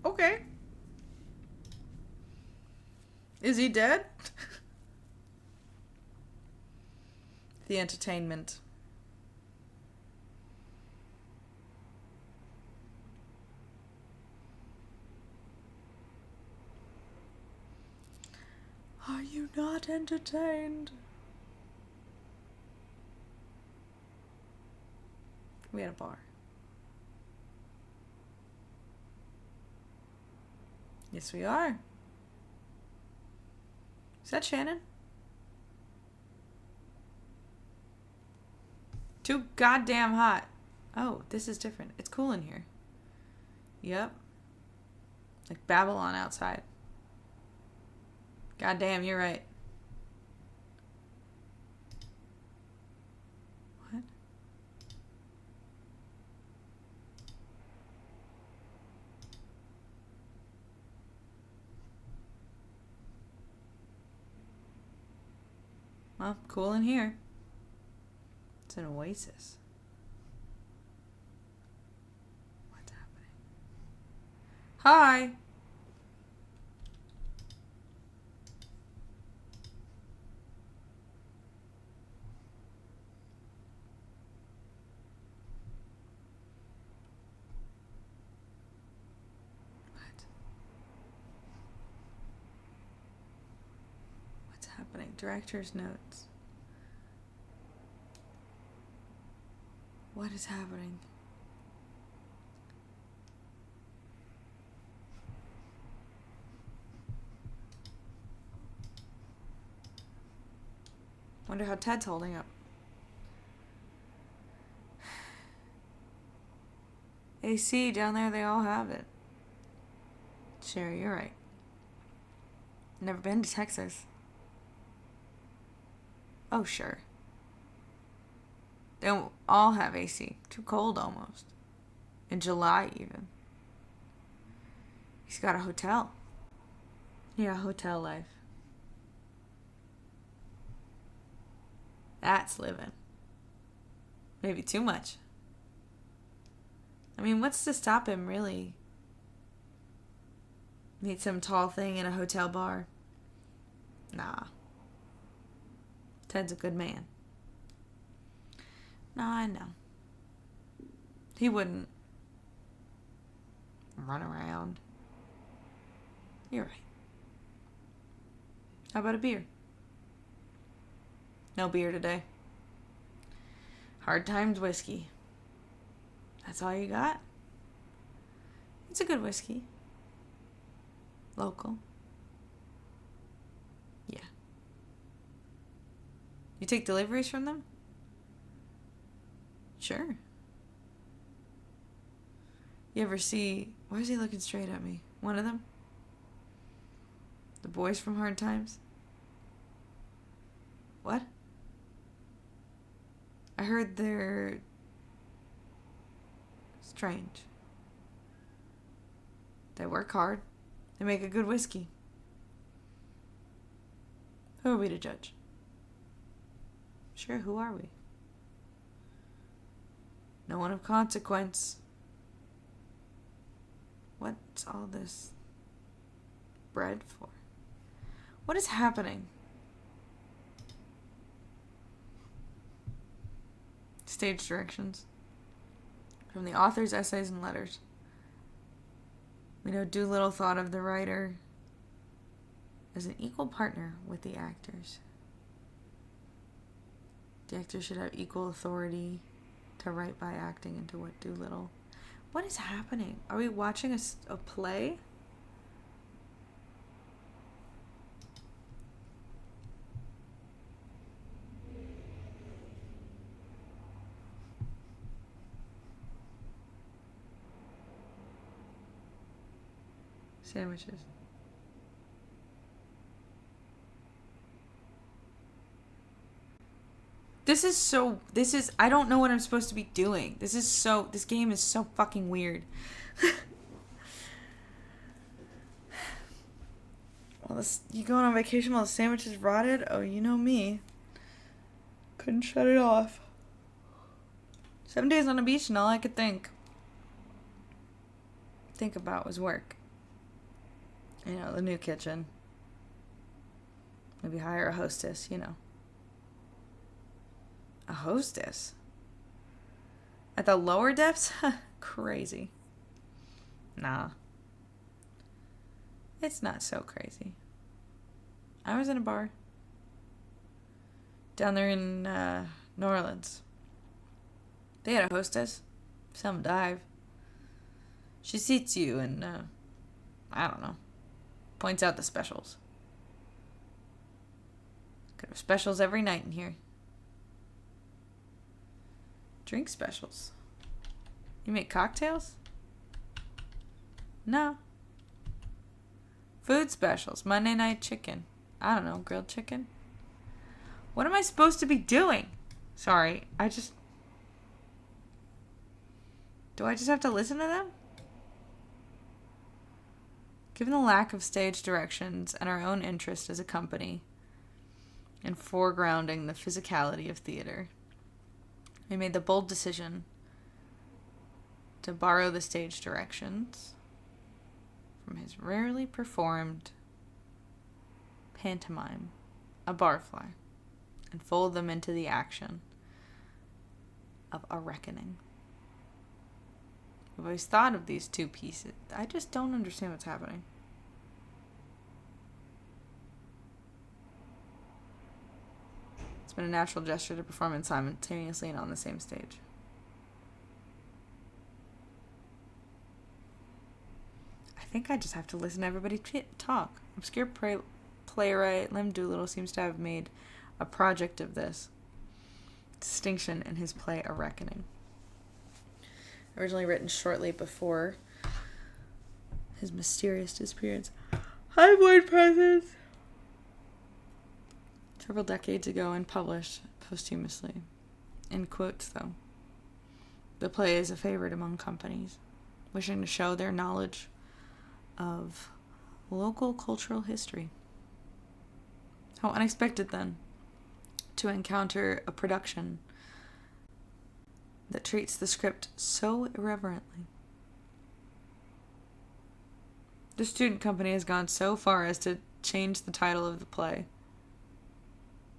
Okay. Is he dead? The entertainment. Are you not entertained? We had a bar. Yes, we are. Is that Shannon? Too goddamn hot. Oh, this is different. It's cool in here. Yep. Like Babylon outside. Goddamn, you're right. What? Well, cool in here. It's an oasis. What's happening? Hi! What? What's happening? Director's notes. What is happening? Wonder how Ted's holding up. AC, down there they all have it. Sherry, you're right. Never been to Texas. Oh, sure. They don't all have AC. Too cold almost. In July even. He's got a hotel. Yeah, hotel life. That's living. Maybe too much. I mean, what's to stop him, really? Meet some tall thing in a hotel bar? Nah. Ted's a good man. No, I know. He wouldn't run around. You're right. How about a beer? No beer today. Hard Times whiskey. That's all you got? It's a good whiskey. Local. Yeah. You take deliveries from them? Sure. You ever see... Why is he looking straight at me? One of them? The boys from Hard Times? What? I heard they're... strange. They work hard. They make a good whiskey. Who are we to judge? Sure, who are we? No one of consequence. What's all this bread for? What is happening? Stage directions. From the author's essays and letters. We know Doolittle thought of the writer as an equal partner with the actors. The actors should have equal authority to write by acting into what Doolittle. What is happening? Are we watching a play? Sandwiches. I don't know what I'm supposed to be doing. This game is so fucking weird. You going on vacation while the sandwich is rotted? Oh, you know me. Couldn't shut it off. 7 days on a beach and all I could think about was work. You know, the new kitchen. Maybe hire a hostess, you know. A hostess? At the lower depths? Crazy. Nah. It's not so crazy. I was in a bar. Down there in New Orleans. They had a hostess. Some dive. She seats you and, I don't know. Points out the specials. Could have specials every night in here. Drink specials. You make cocktails? No. Food specials. Monday night chicken. I don't know, grilled chicken. What am I supposed to be doing? Sorry, do I just have to listen to them? Given the lack of stage directions and our own interest as a company in foregrounding the physicality of theater, we made the bold decision to borrow the stage directions from his rarely performed pantomime, A Barfly, and fold them into the action of A Reckoning. I've always thought of these two pieces. I just don't understand what's happening. It's been a natural gesture to perform it simultaneously and on the same stage. I think I just have to listen to everybody talk. Obscure playwright Lem Doolittle seems to have made a project of this distinction in his play A Reckoning. Originally written shortly before his mysterious disappearance. Hi, Void Presence! Several decades ago and published posthumously. In quotes, though. The play is a favorite among companies, wishing to show their knowledge of local cultural history. How unexpected, then, to encounter a production that treats the script so irreverently. The student company has gone so far as to change the title of the play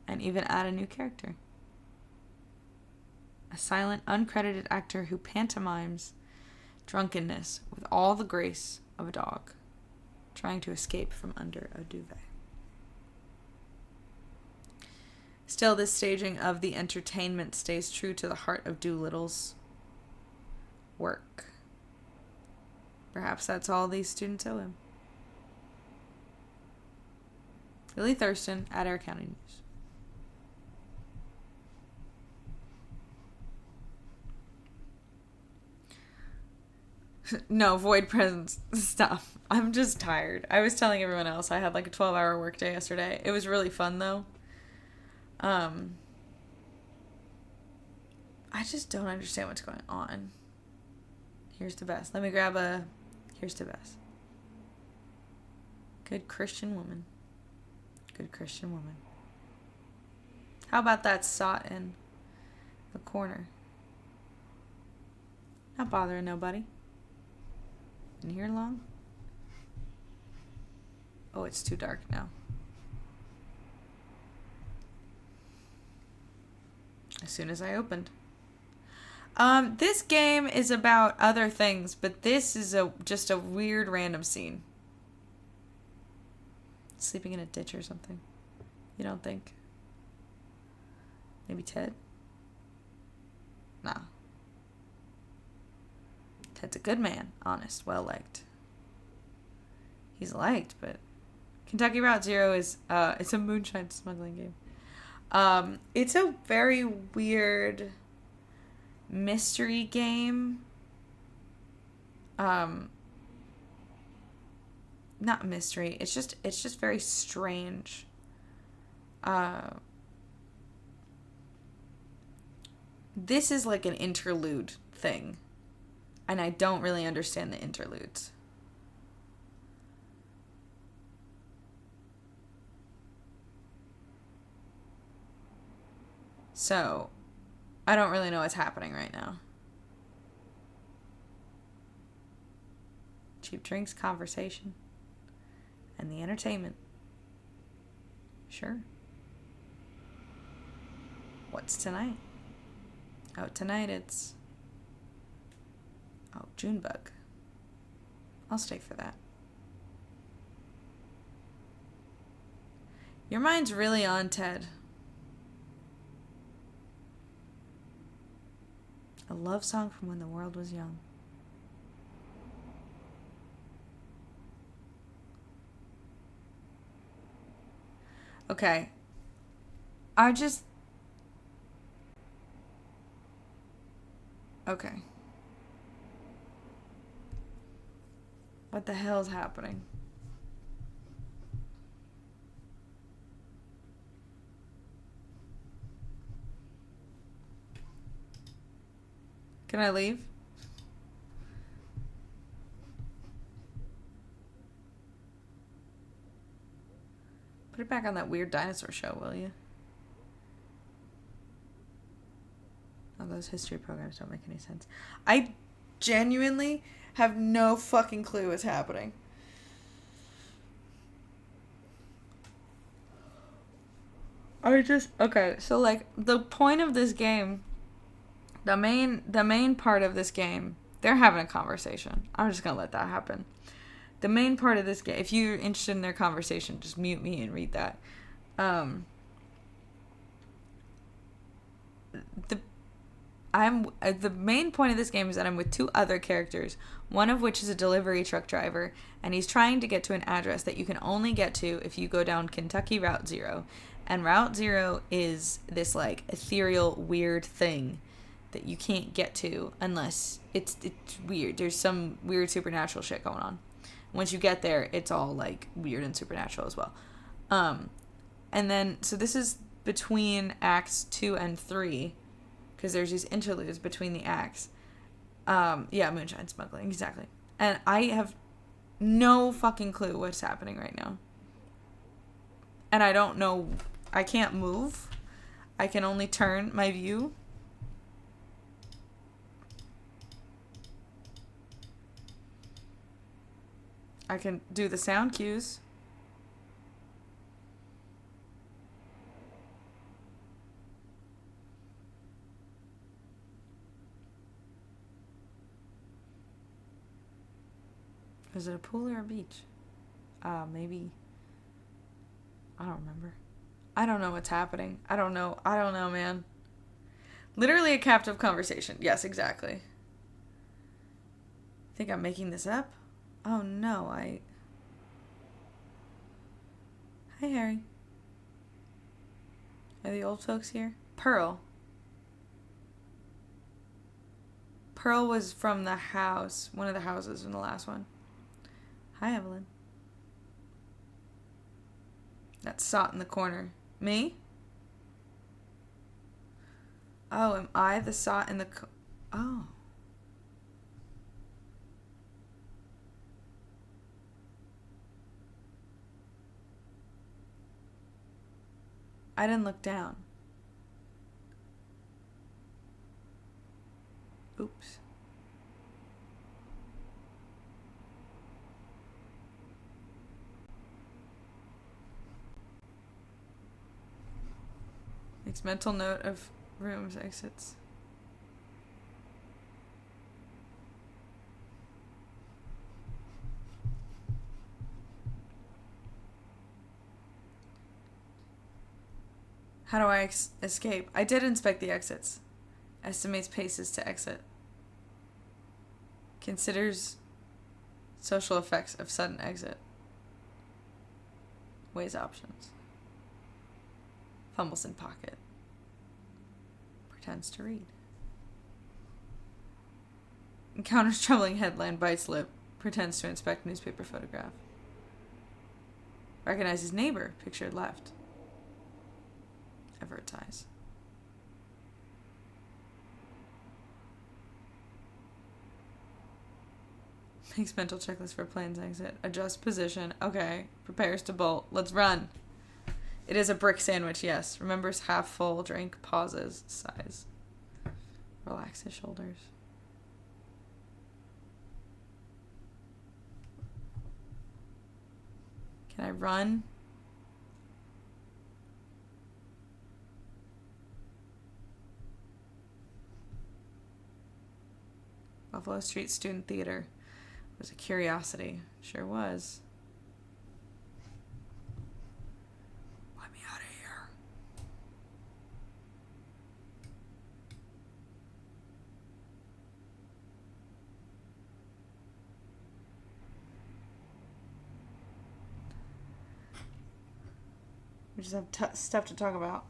and even add a new character. A silent, uncredited actor who pantomimes drunkenness with all the grace of a dog trying to escape from under a duvet. Still, this staging of the entertainment stays true to the heart of Doolittle's work. Perhaps that's all these students owe him. Lily Thurston, Adair County News. No, Void Presence. Stop. I'm just tired. I was telling everyone else I had like a 12-hour workday yesterday. It was really fun, though. I just don't understand what's going on. Here's the best. Let me grab here's the best. Good Christian woman. Good Christian woman. How about that sot in the corner? Not bothering nobody. In here long? Oh, it's too dark now. As soon as I opened. This game is about other things, but this is just a weird random scene. Sleeping in a ditch or something. You don't think? Maybe Ted? Nah. Ted's a good man. Honest. Well liked. He's liked, but... Kentucky Route Zero is, it's a moonshine smuggling game. It's a very weird mystery game. Not mystery. It's just very strange. This is like an interlude thing. And I don't really understand the interludes. So, I don't really know what's happening right now. Cheap drinks, conversation, and the entertainment. Sure. What's tonight? Oh, tonight it's... Oh, Junebug. I'll stay for that. Your mind's really on, Ted. A love song from when the world was young. Okay. Okay. What the hell's happening? Can I leave? Put it back on that weird dinosaur show, will you? Oh, those history programs don't make any sense. I genuinely have no fucking clue what's happening. Okay, so like the point of this game, the main part of this game, they're having a conversation. I'm just gonna let that happen. The main part of this game, if you're interested in their conversation, just mute me and read that. The main point of this game is that I'm with two other characters, one of which is a delivery truck driver, and he's trying to get to an address that you can only get to if you go down Kentucky Route Zero. And Route Zero is this like ethereal weird thing that you can't get to unless it's weird. There's some weird supernatural shit going on. Once you get there, it's all like weird and supernatural as well. And then so this is between acts 2 and 3, because there's these interludes between the acts. Yeah, moonshine smuggling, exactly. And I have no fucking clue what's happening right now. And I don't know, I can't move. I can only turn my view. I can do the sound cues. Is it a pool or a beach? Maybe. I don't remember. I don't know what's happening. I don't know, man. Literally a captive conversation. Yes, exactly. Think I'm making this up? Oh no, Hi, Harry. Are the old folks here? Pearl. Pearl was from the house, one of the houses in the last one. Hi, Evelyn. That sot in the corner. Me? Oh, am I the sot in the... Oh. I didn't look down. Oops. Makes mental note of rooms, exits. How do I escape? I did inspect the exits. Estimates paces to exit. Considers social effects of sudden exit. Weighs options. Fumbles in pocket. Pretends to read. Encounters troubling headline, bites lip. Pretends to inspect newspaper photograph. Recognizes neighbor, pictured left. Advertise. Makes mental checklist for plane's exit. Adjust position. Okay. Prepares to bolt. Let's run. It is a brick sandwich, yes. Remembers half full drink. Pauses. Sighs. Relax his shoulders. Can I run? Buffalo Street Student Theater was a curiosity. Sure was. Let me out of here. We just have stuff to talk about.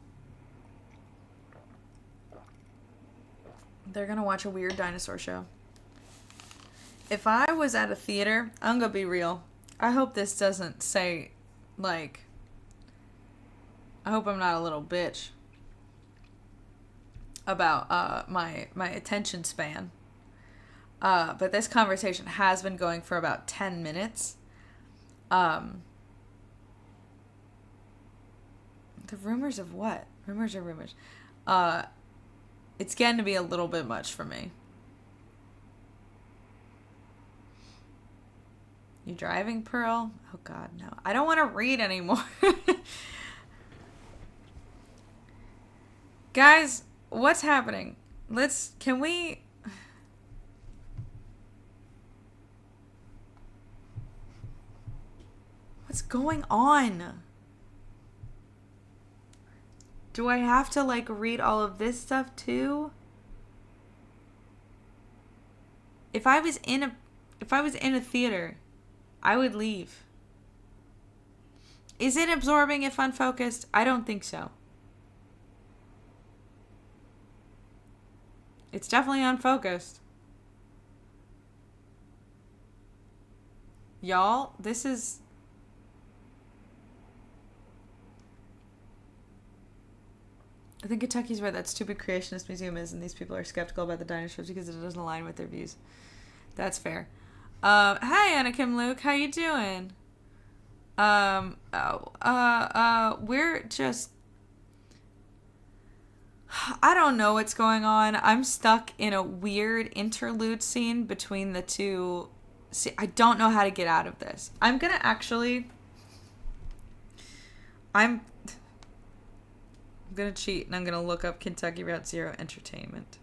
They're gonna watch a weird dinosaur show. If I was at a theater, I'm gonna be real. I hope this doesn't say, like, I hope I'm not a little bitch about my attention span. But this conversation has been going for about 10 minutes. The rumors of what? Rumors are rumors. It's getting to be a little bit much for me. You driving, Pearl? Oh, God, no. I don't want to read anymore. Guys, what's happening? Can we... What's going on? Do I have to, like, read all of this stuff, too? If I was in a theater, I would leave. Is it absorbing if unfocused? I don't think so. It's definitely unfocused. Y'all, this is... I think Kentucky's where that stupid creationist museum is, and these people are skeptical about the dinosaurs because it doesn't align with their views. That's fair. Hi, Anakim Luke. How you doing? We're just... I don't know what's going on. I'm stuck in a weird interlude scene between the two. See, I don't know how to get out of this. I'm gonna cheat, and I'm gonna look up Kentucky Route Zero Entertainment.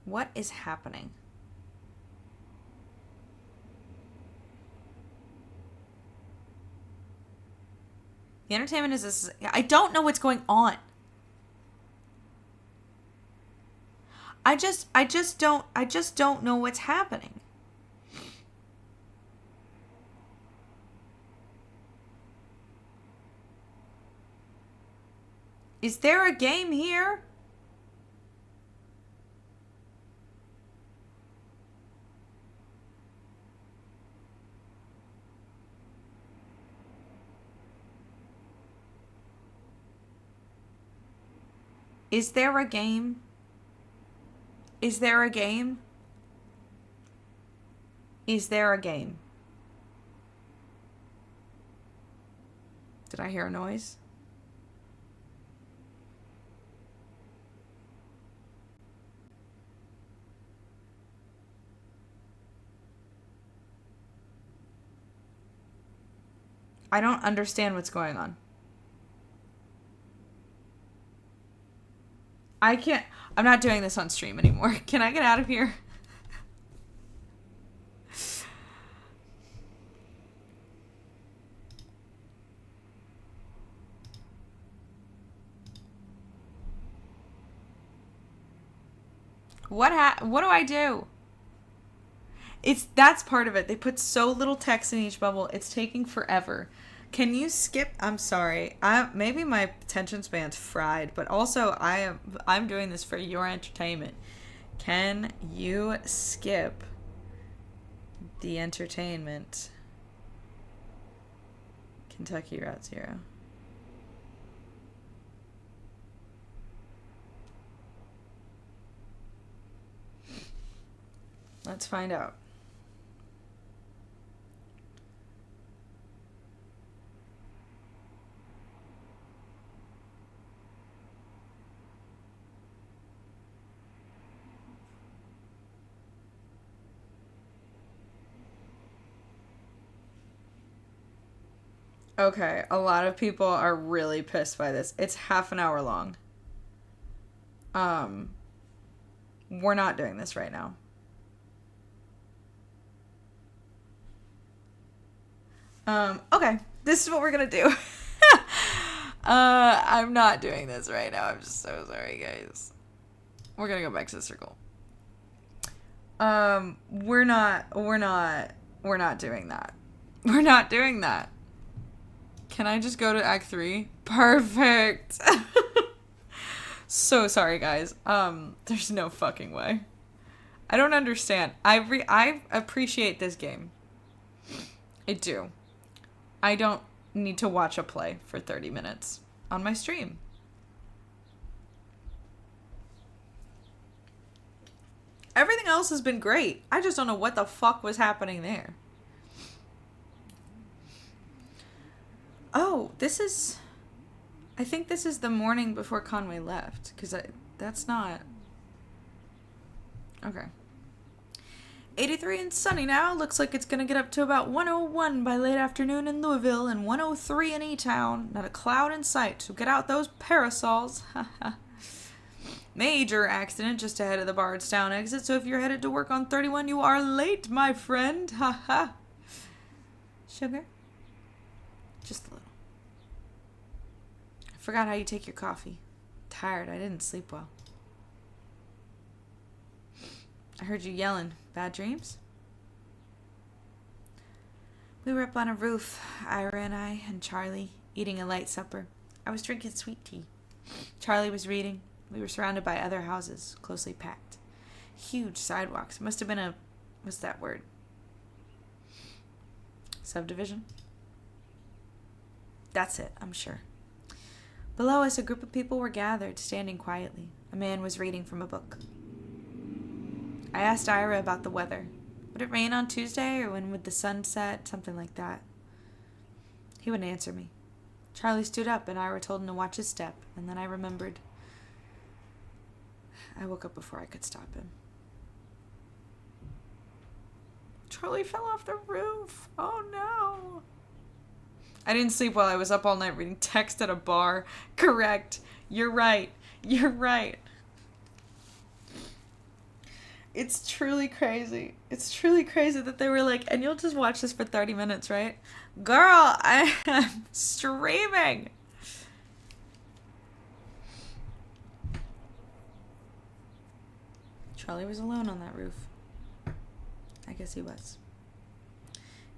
What is happening? The entertainment is this. I don't know what's going on. I just don't know what's happening. Is there a game here? Is there a game? Is there a game? Is there a game? Did I hear a noise? I don't understand what's going on. I can't. I'm not doing this on stream anymore. Can I get out of here? What do I do? That's part of it. They put so little text in each bubble. It's taking forever. Can you skip? I'm sorry. Maybe my attention span's fried, but also I'm doing this for your entertainment. Can you skip the entertainment? Kentucky Route 0. Let's find out. Okay, a lot of people are really pissed by this. It's half an hour long. We're not doing this right now. Okay, this is what we're gonna do. I'm not doing this right now. I'm just so sorry, guys. We're gonna go back to the circle. We're not doing that. We're not doing that. Can I just go to Act 3? Perfect. So sorry, guys. There's no fucking way. I don't understand. I appreciate this game. I do. I don't need to watch a play for 30 minutes on my stream. Everything else has been great. I just don't know what the fuck was happening there. Oh, I think this is the morning before Conway left. Because that's not... Okay. 83 and sunny now. Looks like it's going to get up to about 101 by late afternoon in Louisville and 103 in E-Town. Not a cloud in sight, so get out those parasols. Major accident just ahead of the Bardstown exit, so if you're headed to work on 31, you are late, my friend. Ha. Sugar? Just a little. I forgot how you take your coffee. Tired. I didn't sleep well. I heard you yelling. Bad dreams? We were up on a roof, Ira and I, and Charlie, eating a light supper. I was drinking sweet tea. Charlie was reading. We were surrounded by other houses, closely packed. Huge sidewalks. It must have been what's that word? Subdivision? That's it, I'm sure. Below us, a group of people were gathered, standing quietly. A man was reading from a book. I asked Ira about the weather. Would it rain on Tuesday, or when would the sun set? Something like that. He wouldn't answer me. Charlie stood up, and Ira told him to watch his step, and then I remembered. I woke up before I could stop him. Charlie fell off the roof. Oh, no. I didn't sleep while I was up all night reading text at a bar. Correct. You're right. You're right. It's truly crazy. It's truly crazy that they were like, and you'll just watch this for 30 minutes, right? Girl, I am streaming. Charlie was alone on that roof. I guess he was.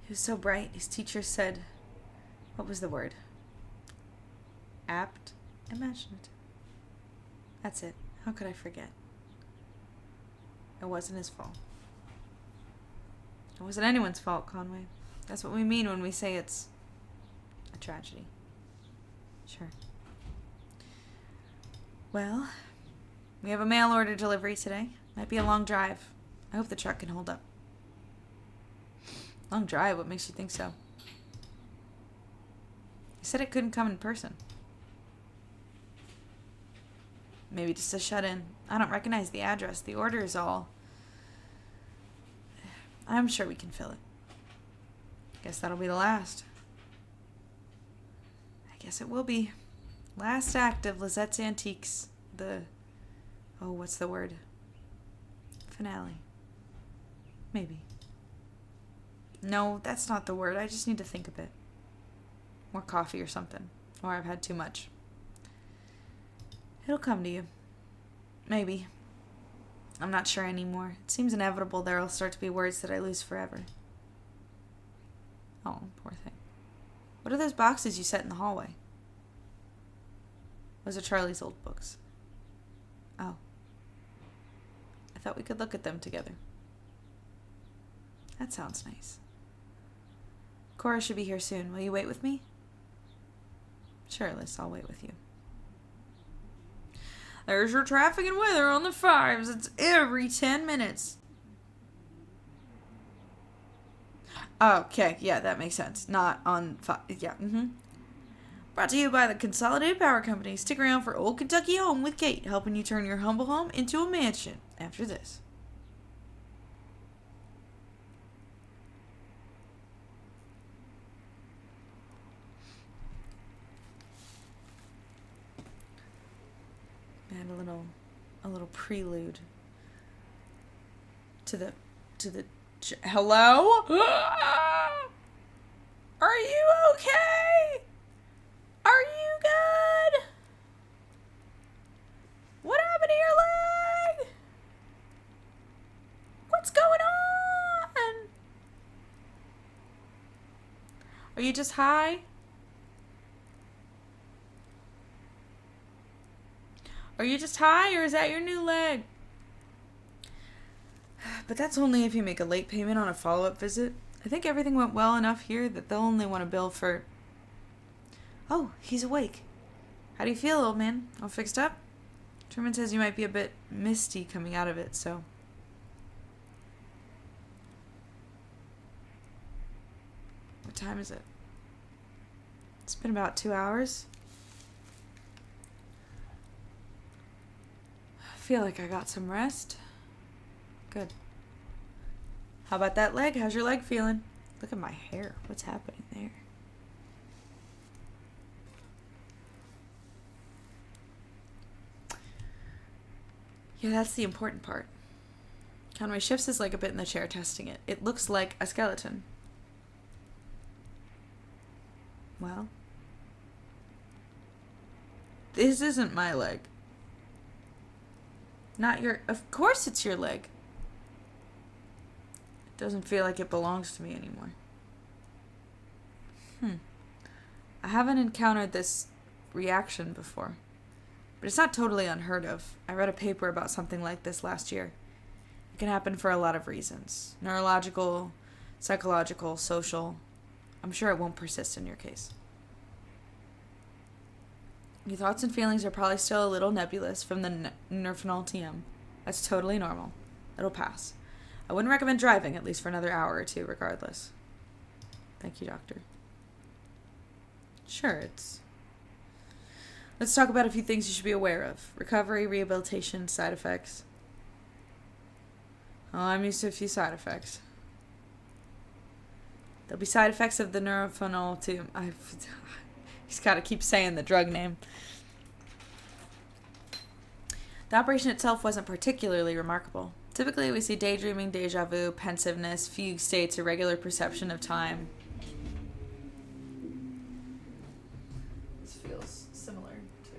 He was so bright. His teacher said, what was the word? Apt, imaginative. That's it. How could I forget? It wasn't his fault. It wasn't anyone's fault, Conway. That's what we mean when we say it's a tragedy. Sure. Well, We have a mail order delivery today. Might be a long drive. I hope the truck can hold up. Long drive? What makes you think so? You said it couldn't come in person. Maybe just a shut-in. I don't recognize the address. The order is all... I'm sure we can fill it. Guess that'll be the last. I guess it will be. Last act of Lizette's Antiques. Oh, what's the word? Finale. Maybe. No, that's not the word. I just need to think a bit. More coffee or something. Or I've had too much. It'll come to you. Maybe. I'm not sure anymore. It seems inevitable there'll start to be words that I lose forever. Oh, poor thing. What are those boxes you set in the hallway? Those are Charlie's old books. Oh. I thought we could look at them together. That sounds nice. Cora should be here soon. Will you wait with me? Sure, Liz, I'll wait with you. There's your traffic and weather on the 5s. It's every 10 minutes. Okay, yeah, that makes sense. Not on 5. Yeah, Brought to you by the Consolidated Power Company. Stick around for Old Kentucky Home with Kate, helping you turn your humble home into a mansion after this. And a little prelude to the hello? Are you okay? Are you good? What happened to your leg? What's going on? Are you just high? Are you just high, or is that your new leg? But that's only if you make a late payment on a follow-up visit. I think everything went well enough here that they'll only want to bill for... Oh, he's awake. How do you feel, old man? All fixed up? Truman says you might be a bit misty coming out of it, so... What time is it? It's been about 2 hours. I feel like I got some rest. Good. How about that leg? How's your leg feeling? Look at my hair. What's happening there? Yeah, that's the important part. Conway shifts his leg a bit in the chair, testing it. It looks like a skeleton. Well, this isn't my leg. Not your... Of course it's your leg. It doesn't feel like it belongs to me anymore. I haven't encountered this reaction before. But it's not totally unheard of. I read a paper about something like this last year. It can happen for a lot of reasons. Neurological, psychological, social. I'm sure it won't persist in your case. Your thoughts and feelings are probably still a little nebulous from the nerfenol TM. That's totally normal. It'll pass. I wouldn't recommend driving, at least for another hour or two, regardless. Thank you, doctor. Sure, Let's talk about a few things you should be aware of. Recovery, rehabilitation, side effects. Oh, I'm used to a few side effects. There'll be side effects of the neurophenol too. He's got to keep saying the drug name. The operation itself wasn't particularly remarkable. Typically, we see daydreaming, deja vu, pensiveness, fugue states, irregular perception of time. This feels similar to...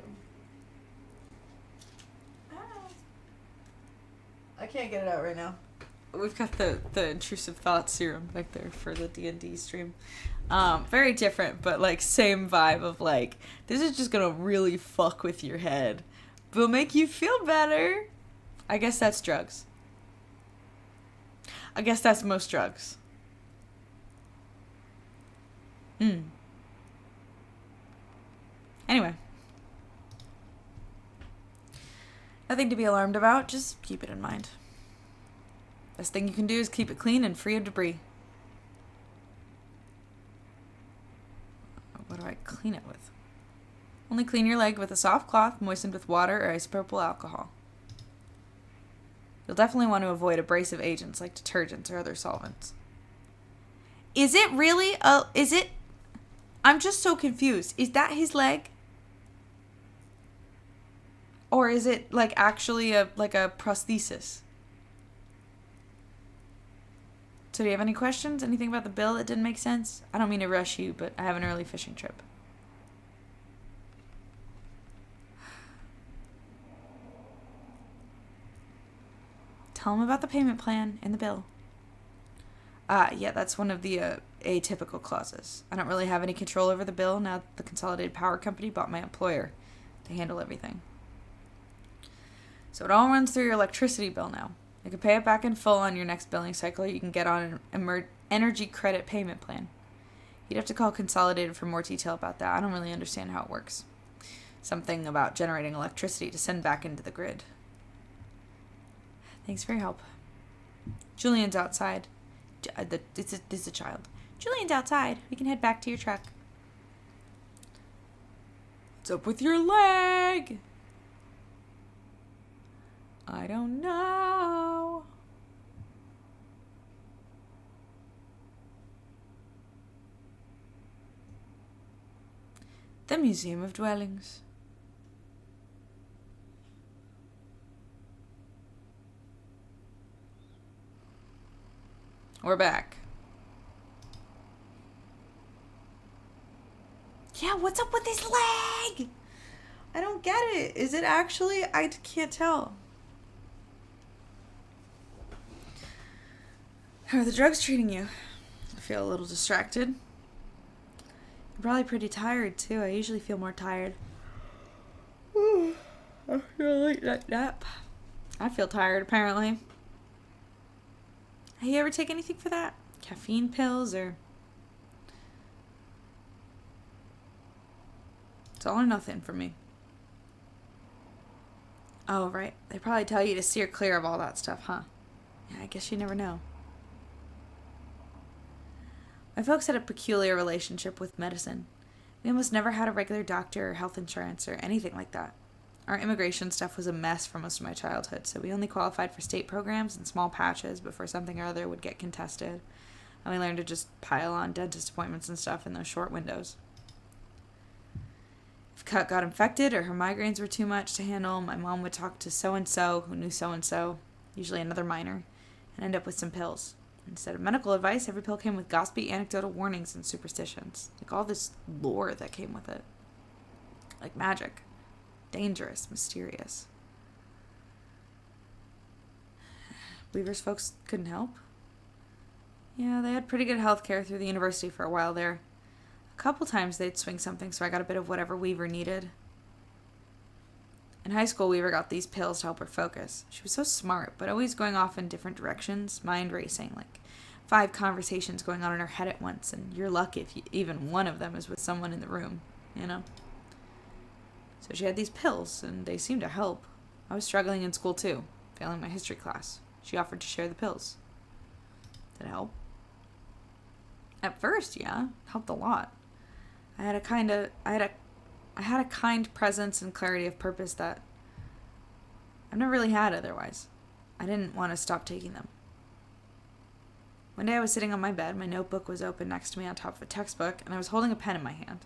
I can't get it out right now. We've got the intrusive thought serum back there for the D&D stream. Very different, but like same vibe of like, this is just gonna really fuck with your head, but make you feel better. I guess that's drugs. I guess that's most drugs. Anyway. Nothing to be alarmed about, just keep it in mind. Best thing you can do is keep it clean and free of debris. What do I clean it with? Only clean your leg with a soft cloth moistened with water or isopropyl alcohol. You'll definitely want to avoid abrasive agents like detergents or other solvents. Is it really I'm just so confused. Is that his leg? Or is it like actually a prosthesis? So do you have any questions? Anything about the bill that didn't make sense? I don't mean to rush you, but I have an early fishing trip. Tell him about the payment plan and the bill. Yeah, that's one of the atypical clauses. I don't really have any control over the bill now that the Consolidated Power Company bought my employer to handle everything. So it all runs through your electricity bill now. You can pay it back in full on your next billing cycle, or you can get on an energy credit payment plan. You'd have to call Consolidated for more detail about that. I don't really understand how it works. Something about generating electricity to send back into the grid. Thanks for your help. Julian's outside. It's a child. Julian's outside. We can head back to your truck. What's up with your leg? I don't know. The Museum of Dwellings. We're back. Yeah, what's up with his leg? I don't get it. Is it actually? I can't tell. How are the drugs treating you? I feel a little distracted. You're probably pretty tired, too. I usually feel more tired. I feel like that nap. I feel tired, apparently. Have you ever take anything for that? Caffeine pills or... It's all or nothing for me. Oh, right. They probably tell you to steer clear of all that stuff, huh? Yeah, I guess you never know. My folks had a peculiar relationship with medicine. We almost never had a regular doctor or health insurance or anything like that. Our immigration stuff was a mess for most of my childhood, so we only qualified for state programs and small patches before something or other would get contested. And we learned to just pile on dentist appointments and stuff in those short windows. If Cut got infected or her migraines were too much to handle, my mom would talk to so-and-so who knew so-and-so, usually another minor, and end up with some pills. Instead of medical advice, every pill came with gossipy anecdotal warnings and superstitions. Like all this lore that came with it. Like magic. Dangerous, mysterious. Weaver's folks couldn't help. Yeah, they had pretty good health care through the university for a while there. A couple times they'd swing something, so I got a bit of whatever Weaver needed. In high school, Weaver got these pills to help her focus. She was so smart, but always going off in different directions, mind racing, like 5 conversations going on in her head at once, and you're lucky if even one of them is with someone in the room, you know? So she had these pills, and they seemed to help. I was struggling in school, too, failing my history class. She offered to share the pills. Did it help? At first, yeah. It helped a lot. I had a kind presence and clarity of purpose that I've never really had otherwise. I didn't want to stop taking them. One day I was sitting on my bed, my notebook was open next to me on top of a textbook, and I was holding a pen in my hand.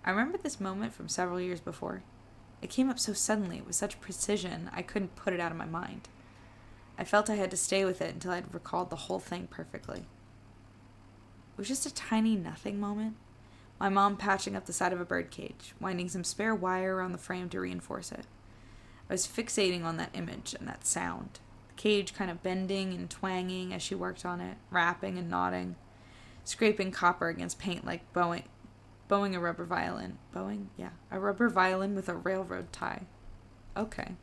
I remembered this moment from several years before. It came up so suddenly, with such precision, I couldn't put it out of my mind. I felt I had to stay with it until I'd recalled the whole thing perfectly. It was just a tiny nothing moment. My mom patching up the side of a birdcage, winding some spare wire around the frame to reinforce it. I was fixating on that image and that sound. The cage kind of bending and twanging as she worked on it, rapping and nodding, scraping copper against paint like bowing a rubber violin. Bowing? Yeah. A rubber violin with a railroad tie. Okay.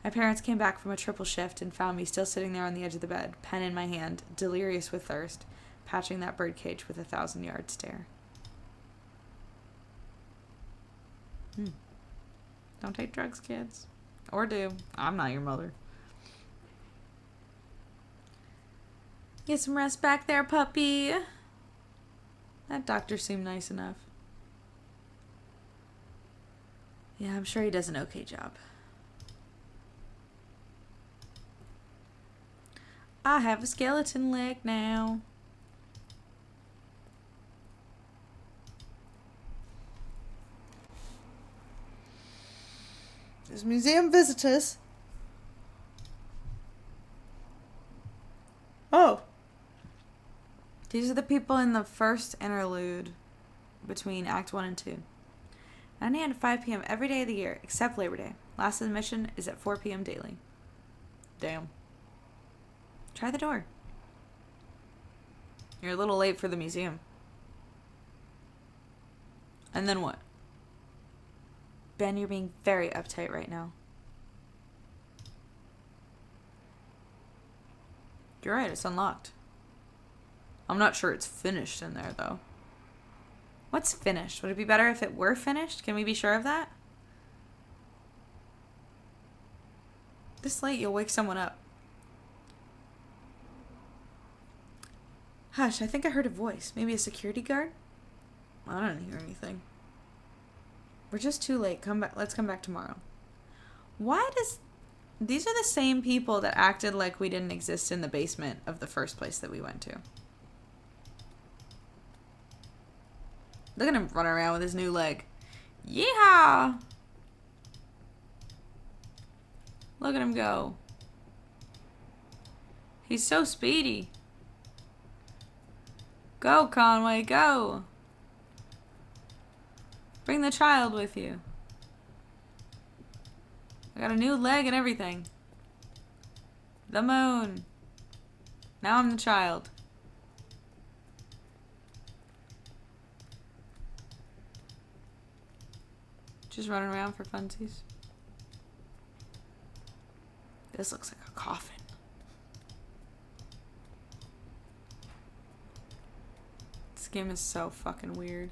My parents came back from a triple shift and found me still sitting there on the edge of the bed, pen in my hand, delirious with thirst, patching that birdcage with a 1,000-yard stare. Don't take drugs, kids. Or do. I'm not your mother. Get some rest back there, puppy. That doctor seemed nice enough. Yeah, I'm sure he does an okay job. I have a skeleton leg now. There's museum visitors. Oh. These are the people in the first interlude between Act 1 and 2. 9 a.m. to 5 p.m. every day of the year, except Labor Day. Last admission is at 4 p.m. daily. Damn. Try the door. You're a little late for the museum. And then what? Ben, you're being very uptight right now. You're right, it's unlocked. I'm not sure it's finished in there, though. What's finished? Would it be better if it were finished? Can we be sure of that? This late, you'll wake someone up. Hush, I think I heard a voice. Maybe a security guard? I don't hear anything. We're just too late. Come back. Let's come back tomorrow. Why does... These are the same people that acted like we didn't exist in the basement of the first place that we went to. Look at him running around with his new leg. Yeehaw! Look at him go. He's so speedy. Go, Conway, go. Bring the child with you. I got a new leg and everything. The moon. Now I'm the child. Just running around for funsies. This looks like a coffin. This game is so fucking weird.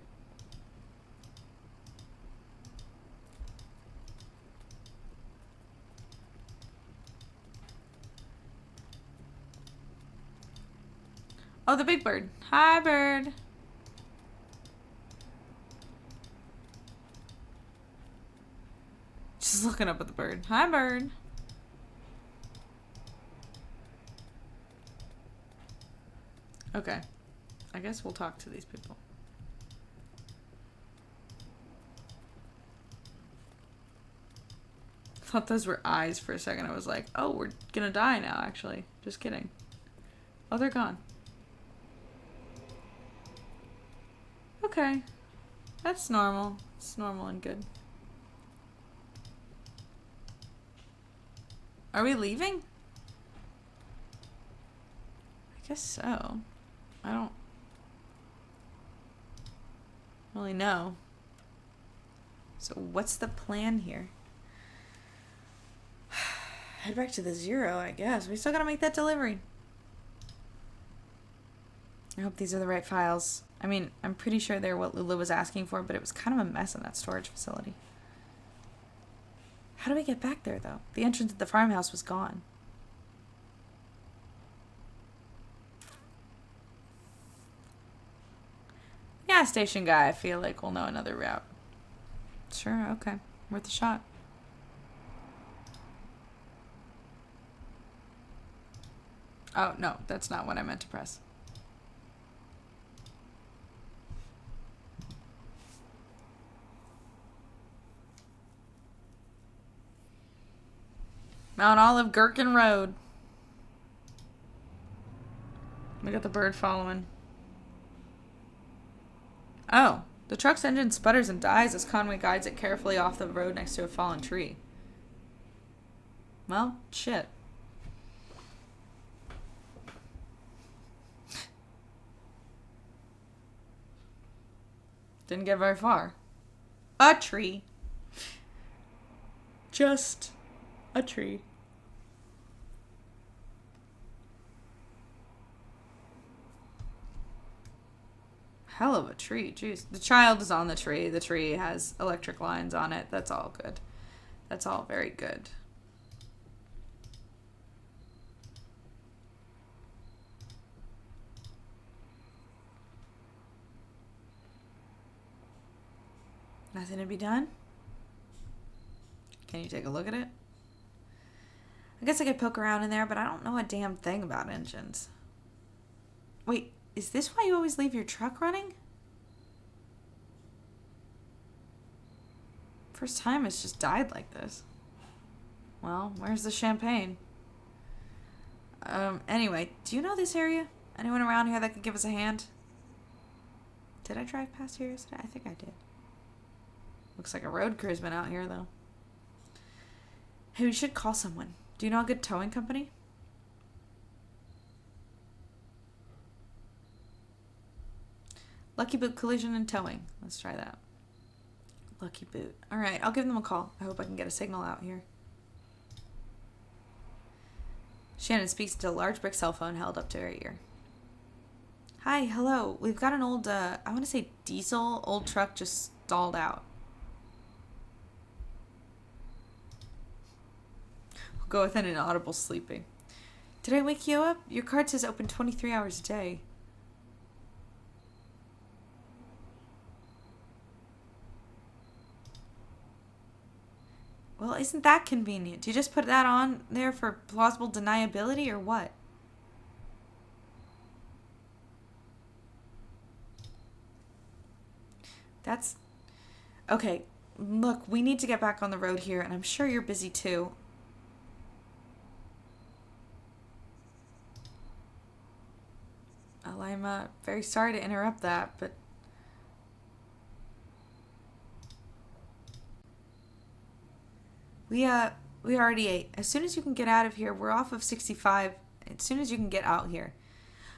Oh, the big bird. Hi, bird. Just looking up at the bird. Hi, bird. Okay. I guess we'll talk to these people. Thought those were eyes for a second. I was like, oh, we're gonna die now, actually. Just kidding. Oh, they're gone. Okay. That's normal. It's normal and good. Are we leaving? I guess so. I don't really know. So what's the plan here? Head back to the 0, I guess. We still gotta make that delivery. I hope these are the right files. I mean, I'm pretty sure they're what Lula was asking for, but it was kind of a mess in that storage facility. How do we get back there, though? The entrance to the farmhouse was gone. Gas station guy, I feel like will know another route. Sure, okay. Worth a shot. Oh, no, that's not what I meant to press. Mount Olive Gherkin Road. We got the bird following. Oh, the truck's engine sputters and dies as Conway guides it carefully off the road next to a fallen tree. Well, shit. Didn't get very far. A tree. Just a tree. Hell of a tree, jeez. The child is on the tree. The tree has electric lines on it. That's all good. That's all very good. Nothing to be done? Can you take a look at it? I guess I could poke around in there, but I don't know a damn thing about engines. Wait, is this why you always leave your truck running? First time it's just died like this. Well, where's the champagne? Anyway, do you know this area? Anyone around here that could give us a hand? Did I drive past here yesterday? I think I did. Looks like a road crew's been out here, though. Hey, we should call someone. Do you know a good towing company? Lucky Boot Collision and Towing. Let's try that. Lucky Boot. Alright, I'll give them a call. I hope I can get a signal out here. Shannon speaks to a large brick cell phone held up to her ear. Hi, hello. We've got an old, I want to say diesel, old truck just stalled out. We'll go with an inaudible sleeping. Did I wake you up? Your card says open 23 hours a day. Well, isn't that convenient? Do you just put that on there for plausible deniability or what? That's... Okay, look, we need to get back on the road here, and I'm sure you're busy too. Well, I'm very sorry to interrupt that, but... We already ate. As soon as you can get out of here, we're off of 65. As soon as you can get out here.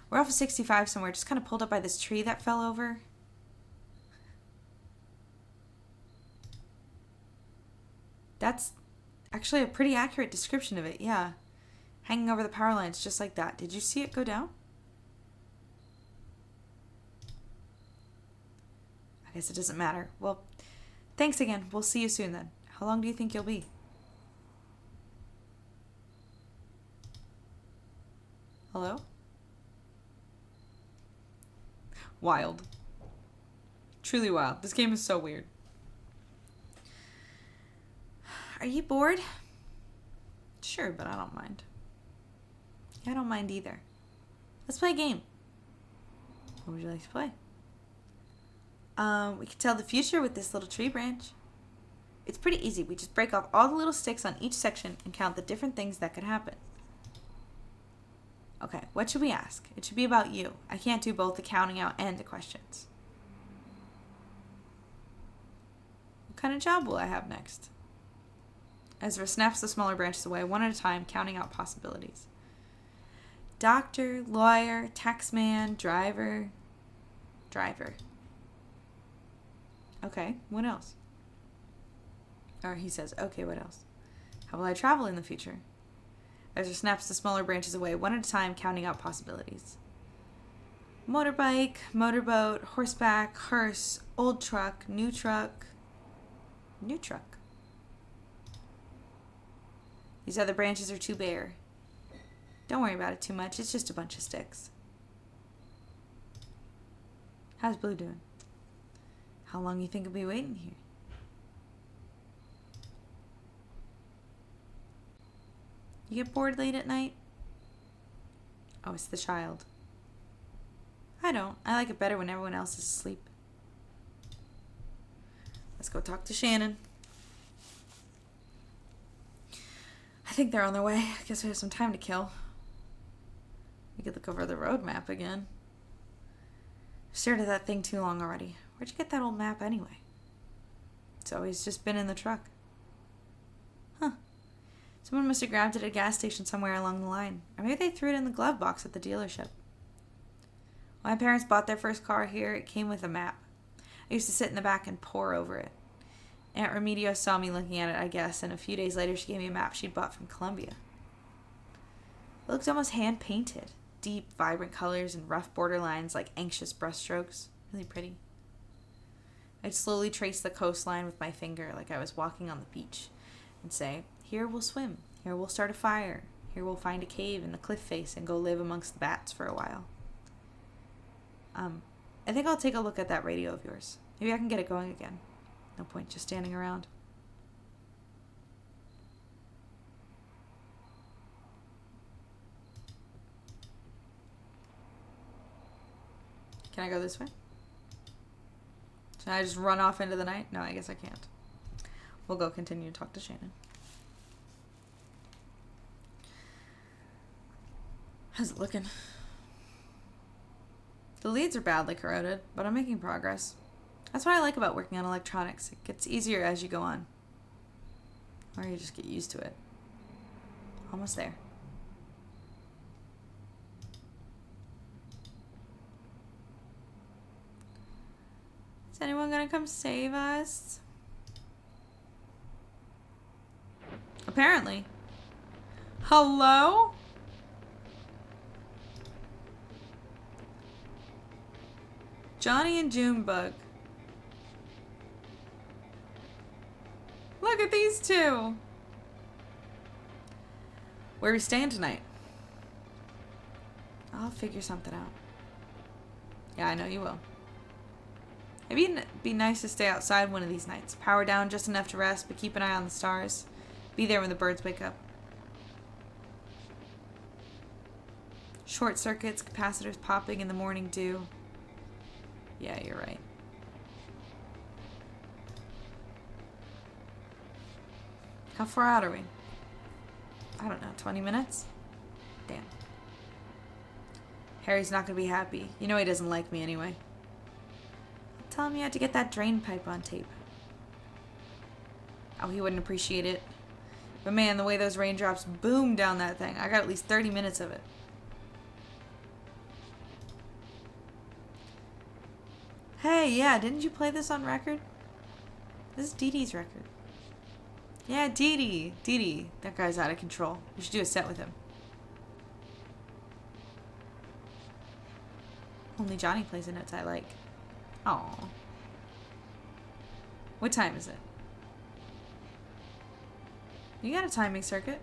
We're off of 65 somewhere, just kind of pulled up by this tree that fell over. That's actually a pretty accurate description of it, yeah. Hanging over the power lines, just like that. Did you see it go down? I guess it doesn't matter. Well, thanks again. We'll see you soon then. How long do you think you'll be? Hello? Wild. Truly wild. This game is so weird. Are you bored? Sure, but I don't mind. Yeah, I don't mind either. Let's play a game. What would you like to play? We could tell the future with this little tree branch. It's pretty easy. We just break off all the little sticks on each section and count the different things that could happen. Okay, what should we ask? It should be about you. I can't do both the counting out and the questions. What kind of job will I have next? Ezra snaps the smaller branches away, one at a time, counting out possibilities. Doctor, lawyer, taxman, driver. Driver. Okay, what else? Or he says, okay, what else? How will I travel in the future? Ezra snaps the smaller branches away, one at a time, counting out possibilities. Motorbike, motorboat, horseback, hearse, old truck, new truck. New truck. These other branches are too bare. Don't worry about it too much. It's just a bunch of sticks. How's Blue doing? How long you think he'll be waiting here? You get bored late at night? Oh, it's the child. I don't. I like it better when everyone else is asleep. Let's go talk to Shannon. I think they're on their way. I guess we have some time to kill. We could look over the road map again. Stared at that thing too long already. Where'd you get that old map anyway? It's always just been in the truck. Huh. Someone must have grabbed it at a gas station somewhere along the line. Or maybe they threw it in the glove box at the dealership. When my parents bought their first car here, it came with a map. I used to sit in the back and pore over it. Aunt Remedio saw me looking at it, I guess, and a few days later she gave me a map she'd bought from Columbia. It looked almost hand-painted. Deep, vibrant colors and rough border lines like anxious brushstrokes. Really pretty. I'd slowly trace the coastline with my finger like I was walking on the beach. and say, here we'll swim, here we'll start a fire, here we'll find a cave in the cliff face and go live amongst the bats for a while. I think I'll take a look at that radio of yours. Maybe I can get it going again. No point just standing around. Can I go this way? Should I just run off into the night? No, I guess I can't. We'll go continue to talk to Shannon. How's it looking? The leads are badly corroded, but I'm making progress. That's what I like about working on electronics. It gets easier as you go on. Or you just get used to it. Almost there. Is anyone gonna come save us? Apparently. Hello? Johnny and Junebug. Look at these two. Where are we staying tonight? I'll figure something out. Yeah, I know you will. Maybe it'd be nice to stay outside one of these nights. Power down just enough to rest, but keep an eye on the stars. Be there when the birds wake up. Short circuits, capacitors popping in the morning dew. Yeah, you're right. How far out are we? I don't know, 20 minutes? Damn. Harry's not gonna be happy. You know he doesn't like me anyway. Tell him you had to get that drain pipe on tape. Oh, he wouldn't appreciate it. But man, the way those raindrops boom down that thing, I got at least 30 minutes of it. Hey, yeah, didn't you play this on record? This is Dee Dee's record. Yeah, Dee Dee. Dee Dee. That guy's out of control. We should do a set with him. Only Johnny plays the notes I like. Aw. What time is it? You got a timing circuit.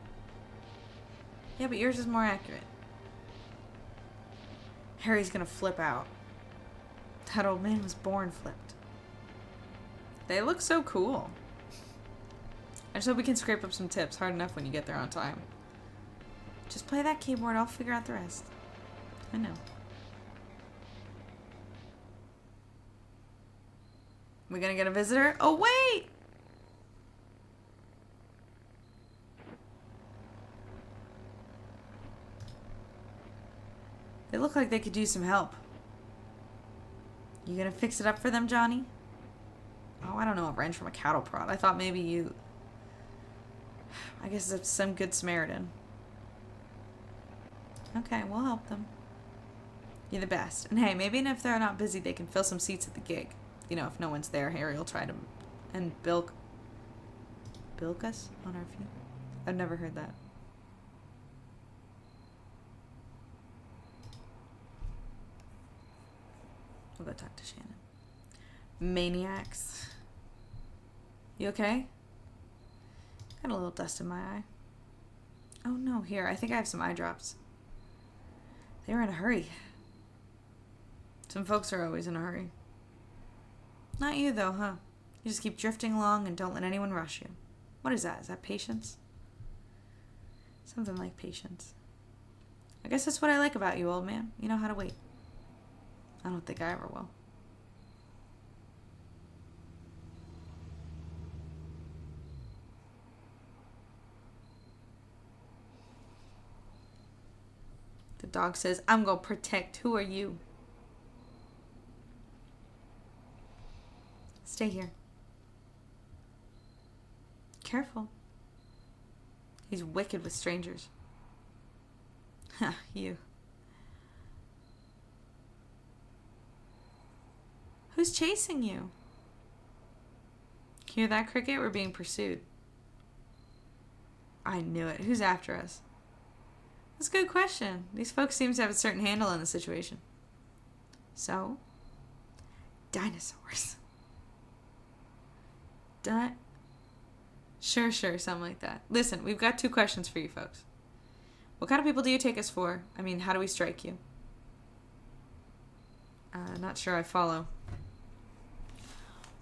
Yeah, but yours is more accurate. Harry's gonna flip out. That old man was born flipped. They look so cool. I just hope we can scrape up some tips. Hard enough when you get there on time. Just play that keyboard. I'll figure out the rest. I know. We gonna get a visitor? Oh, wait! They look like they could use some help. You gonna fix it up for them, Johnny? Oh, I don't know, a wrench from a cattle prod. I thought maybe you... I guess it's some good Samaritan. Okay, we'll help them. You're the best. And hey, maybe if they're not busy, they can fill some seats at the gig. You know, if no one's there, Harry will try to... And bilk us on our feet? I've never heard that. We'll go talk to Shannon. Maniacs. You okay? Got a little dust in my eye. Oh no, here, I think I have some eye drops. They were in a hurry. Some folks are always in a hurry. Not you though, huh? You just keep drifting along and don't let anyone rush you. What is that? Is that patience? Something like patience. I guess that's what I like about you, old man. You know how to wait. I don't think I ever will. The dog says, I'm gonna protect. Who are you? Stay here. Careful. He's wicked with strangers. Ha, you. Who's chasing you? Hear that, Cricket? We're being pursued. I knew it. Who's after us? That's a good question. These folks seem to have a certain handle on the situation. So? Dinosaurs. Sure, something like that. Listen, we've got 2 questions for you folks. What kind of people do you take us for? I mean, how do we strike you? Not sure I follow.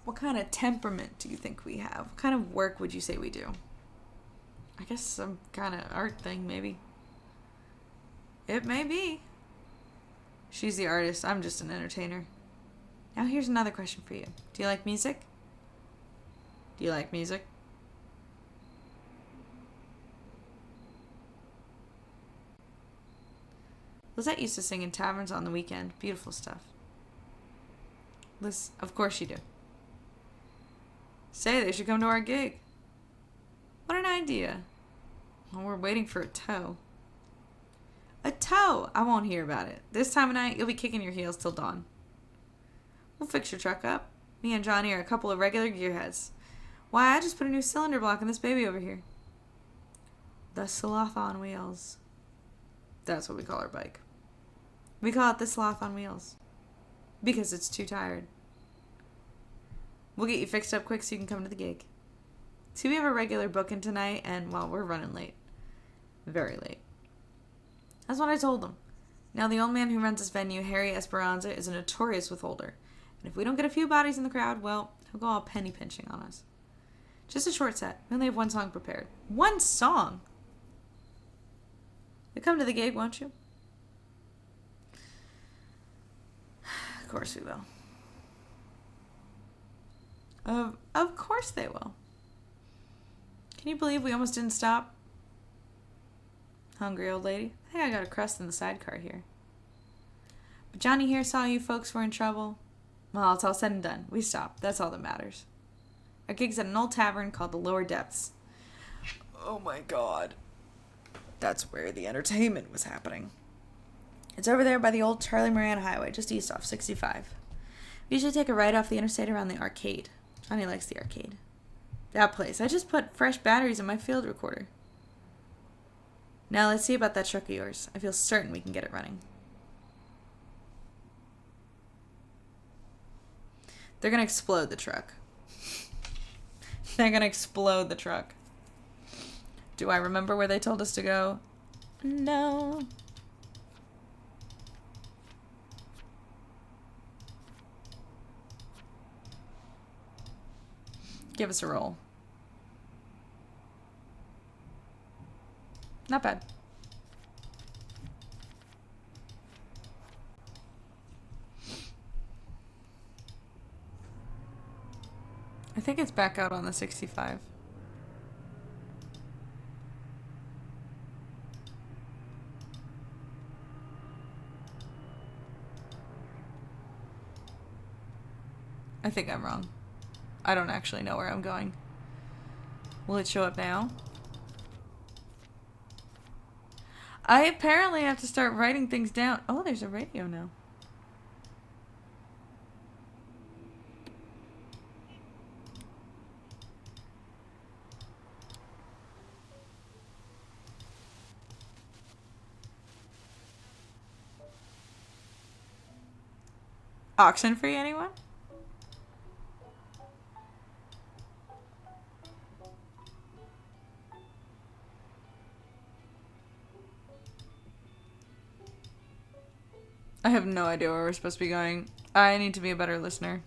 What kind of temperament do you think we have? What kind of work would you say we do? I guess some kind of art thing, maybe. It may be. She's the artist. I'm just an entertainer. Now here's another question for you. Do you like music? Do you like music? Lizette used to sing in taverns on the weekend. Beautiful stuff. Liz, of course you do. Say, they should come to our gig. What an idea. Well, we're waiting for a tow. A tow! I won't hear about it. This time of night, you'll be kicking your heels till dawn. We'll fix your truck up. Me and Johnny are a couple of regular gearheads. Why, I just put a new cylinder block in this baby over here. The Sloth on Wheels. That's what we call our bike. We call it the Sloth on Wheels. Because it's too tired. We'll get you fixed up quick so you can come to the gig. See, we have a regular booking tonight, and, well, we're running late. Very late. That's what I told them. Now, the old man who runs this venue, Harry Esperanza, is a notorious withholder. And if we don't get a few bodies in the crowd, well, he'll go all penny pinching on us. Just a short set. We only have 1 song prepared. 1 song? You'll come to the gig, won't you? Of course we will. Of course they will. Can you believe we almost didn't stop? Hungry old lady. I think I got a crust in the sidecar here. But Johnny here saw you folks were in trouble. Well, it's all said and done. We stopped. That's all that matters. Our gig's at an old tavern called the Lower Depths. Oh my god. That's where the entertainment was happening. It's over there by the old Charlie Moran Highway, just east off 65. We usually take a right off the interstate around the arcade. Johnny likes the arcade. That place. I just put fresh batteries in my field recorder. Now let's see about that truck of yours. I feel certain we can get it running. They're gonna explode the truck. They're gonna explode the truck. Do I remember where they told us to go? No. Give us a roll. Not bad. I think it's back out on the 65. I think I'm wrong. I don't actually know where I'm going. Will it show up now? I apparently have to start writing things down. Oh, there's a radio now. Oxenfree, anyone? I have no idea where we're supposed to be going. I need to be a better listener.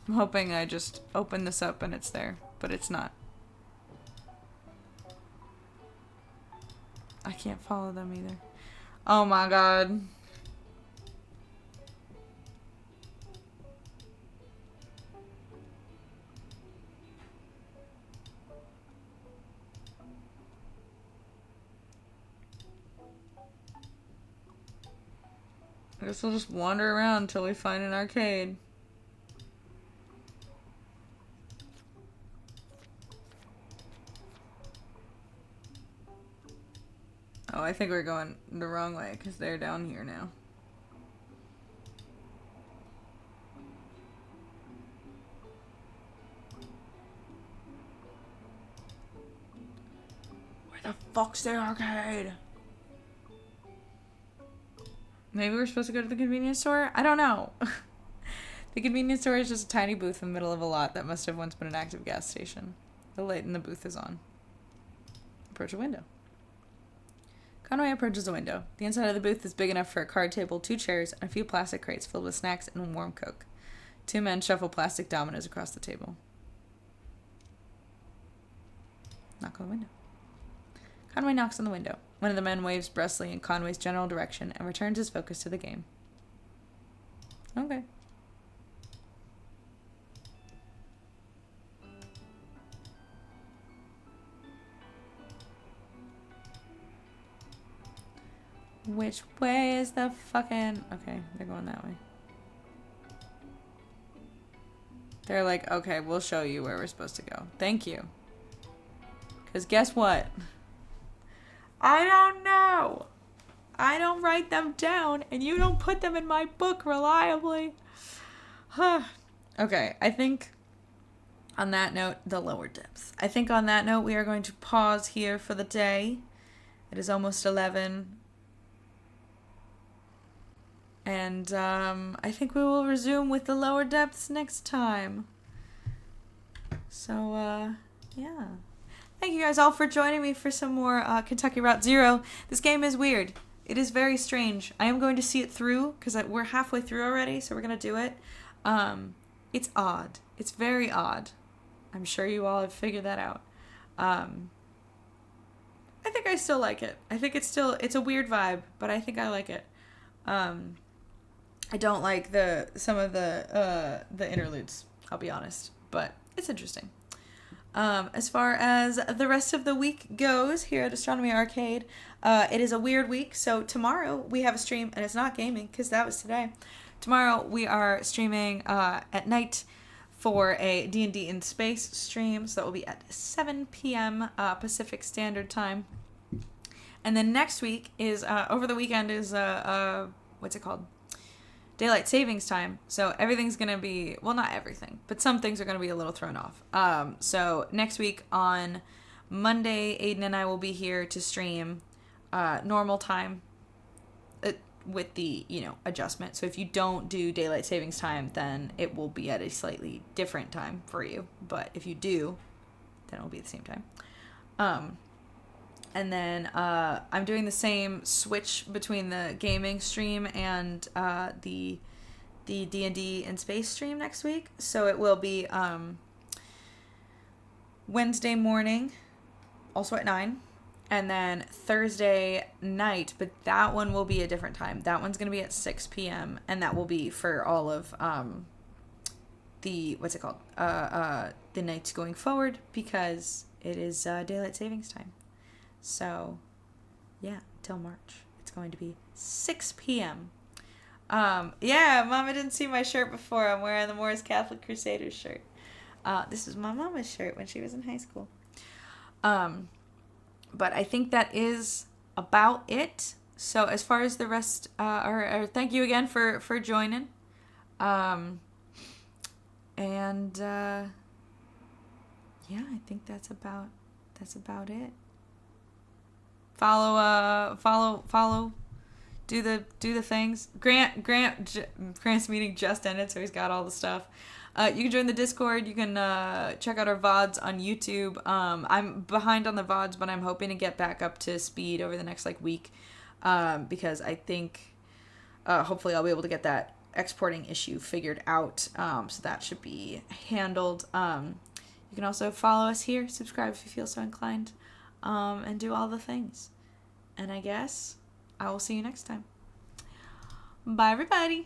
I'm hoping I just open this up and it's there, but it's not. I can't follow them either. Oh my god. I guess we'll just wander around until we find an arcade. Oh, I think we're going the wrong way because they're down here now. Where the fuck's the arcade? Maybe we're supposed to go to the convenience store? I don't know. The convenience store is just a tiny booth in the middle of a lot that must have once been an active gas station. The light in the booth is on. Approach a window. Conway approaches a window. The inside of the booth is big enough for a card table, 2 chairs, and a few plastic crates filled with snacks and warm Coke. 2 men shuffle plastic dominoes across the table. Knock on the window. Conway knocks on the window. One of the men waves brusquely in Conway's general direction and returns his focus to the game. Okay. Which way is the fucking... Okay, they're going that way. They're like, okay, we'll show you where we're supposed to go. Thank you. Because guess what? I don't know. I don't write them down, and you don't put them in my book reliably. Okay, I think on that note, the lower depths. I think on that note, we are going to pause here for the day. It is almost 11. And I think we will resume with the lower depths next time. So, yeah. Thank you guys all for joining me for some more Kentucky Route Zero. This game is weird. It is very strange. I am going to see it through because we're halfway through already, so we're going to do it. It's odd. It's very odd. I'm sure you all have figured that out. I think I still like it. I think it's a weird vibe, but I think I like it. I don't like some of the interludes, I'll be honest, but it's interesting. As far as the rest of the week goes here at Astronomy Arcade, it is a weird week. So tomorrow we have a stream, and it's not gaming because that was today. Tomorrow we are streaming at night for a D&D in Space stream. So that will be at 7 p.m. Pacific Standard Time. And then next week is, over the weekend is, what's it called? Daylight savings time. So everything's going to be, well, not everything, but some things are going to be a little thrown off. So next week on Monday, Aiden and I will be here to stream normal time with the, adjustment. So if you don't do daylight savings time, then it will be at a slightly different time for you. But if you do, then it will be at the same time. And then I'm doing the same switch between the gaming stream and the D&D in Space stream next week. So it will be Wednesday morning, also at 9, and then Thursday night, but that one will be a different time. That one's going to be at 6 p.m., and that will be for all of the nights going forward because it is daylight savings time. So, yeah, till March. It's going to be 6 p.m. Yeah, Mama didn't see my shirt before. I'm wearing the Morris Catholic Crusaders shirt. This was my mama's shirt when she was in high school. But I think that is about it. So as far as the rest, or thank you again for joining. Yeah, I think that's about it. Follow. Do the things. Grant's meeting just ended, so he's got all the stuff. You can join the Discord. You can check out our VODs on YouTube. I'm behind on the VODs, but I'm hoping to get back up to speed over the next week, because I think hopefully I'll be able to get that exporting issue figured out. So that should be handled. You can also follow us here, subscribe if you feel so inclined, and do all the things. And I guess I will see you next time. Bye, everybody.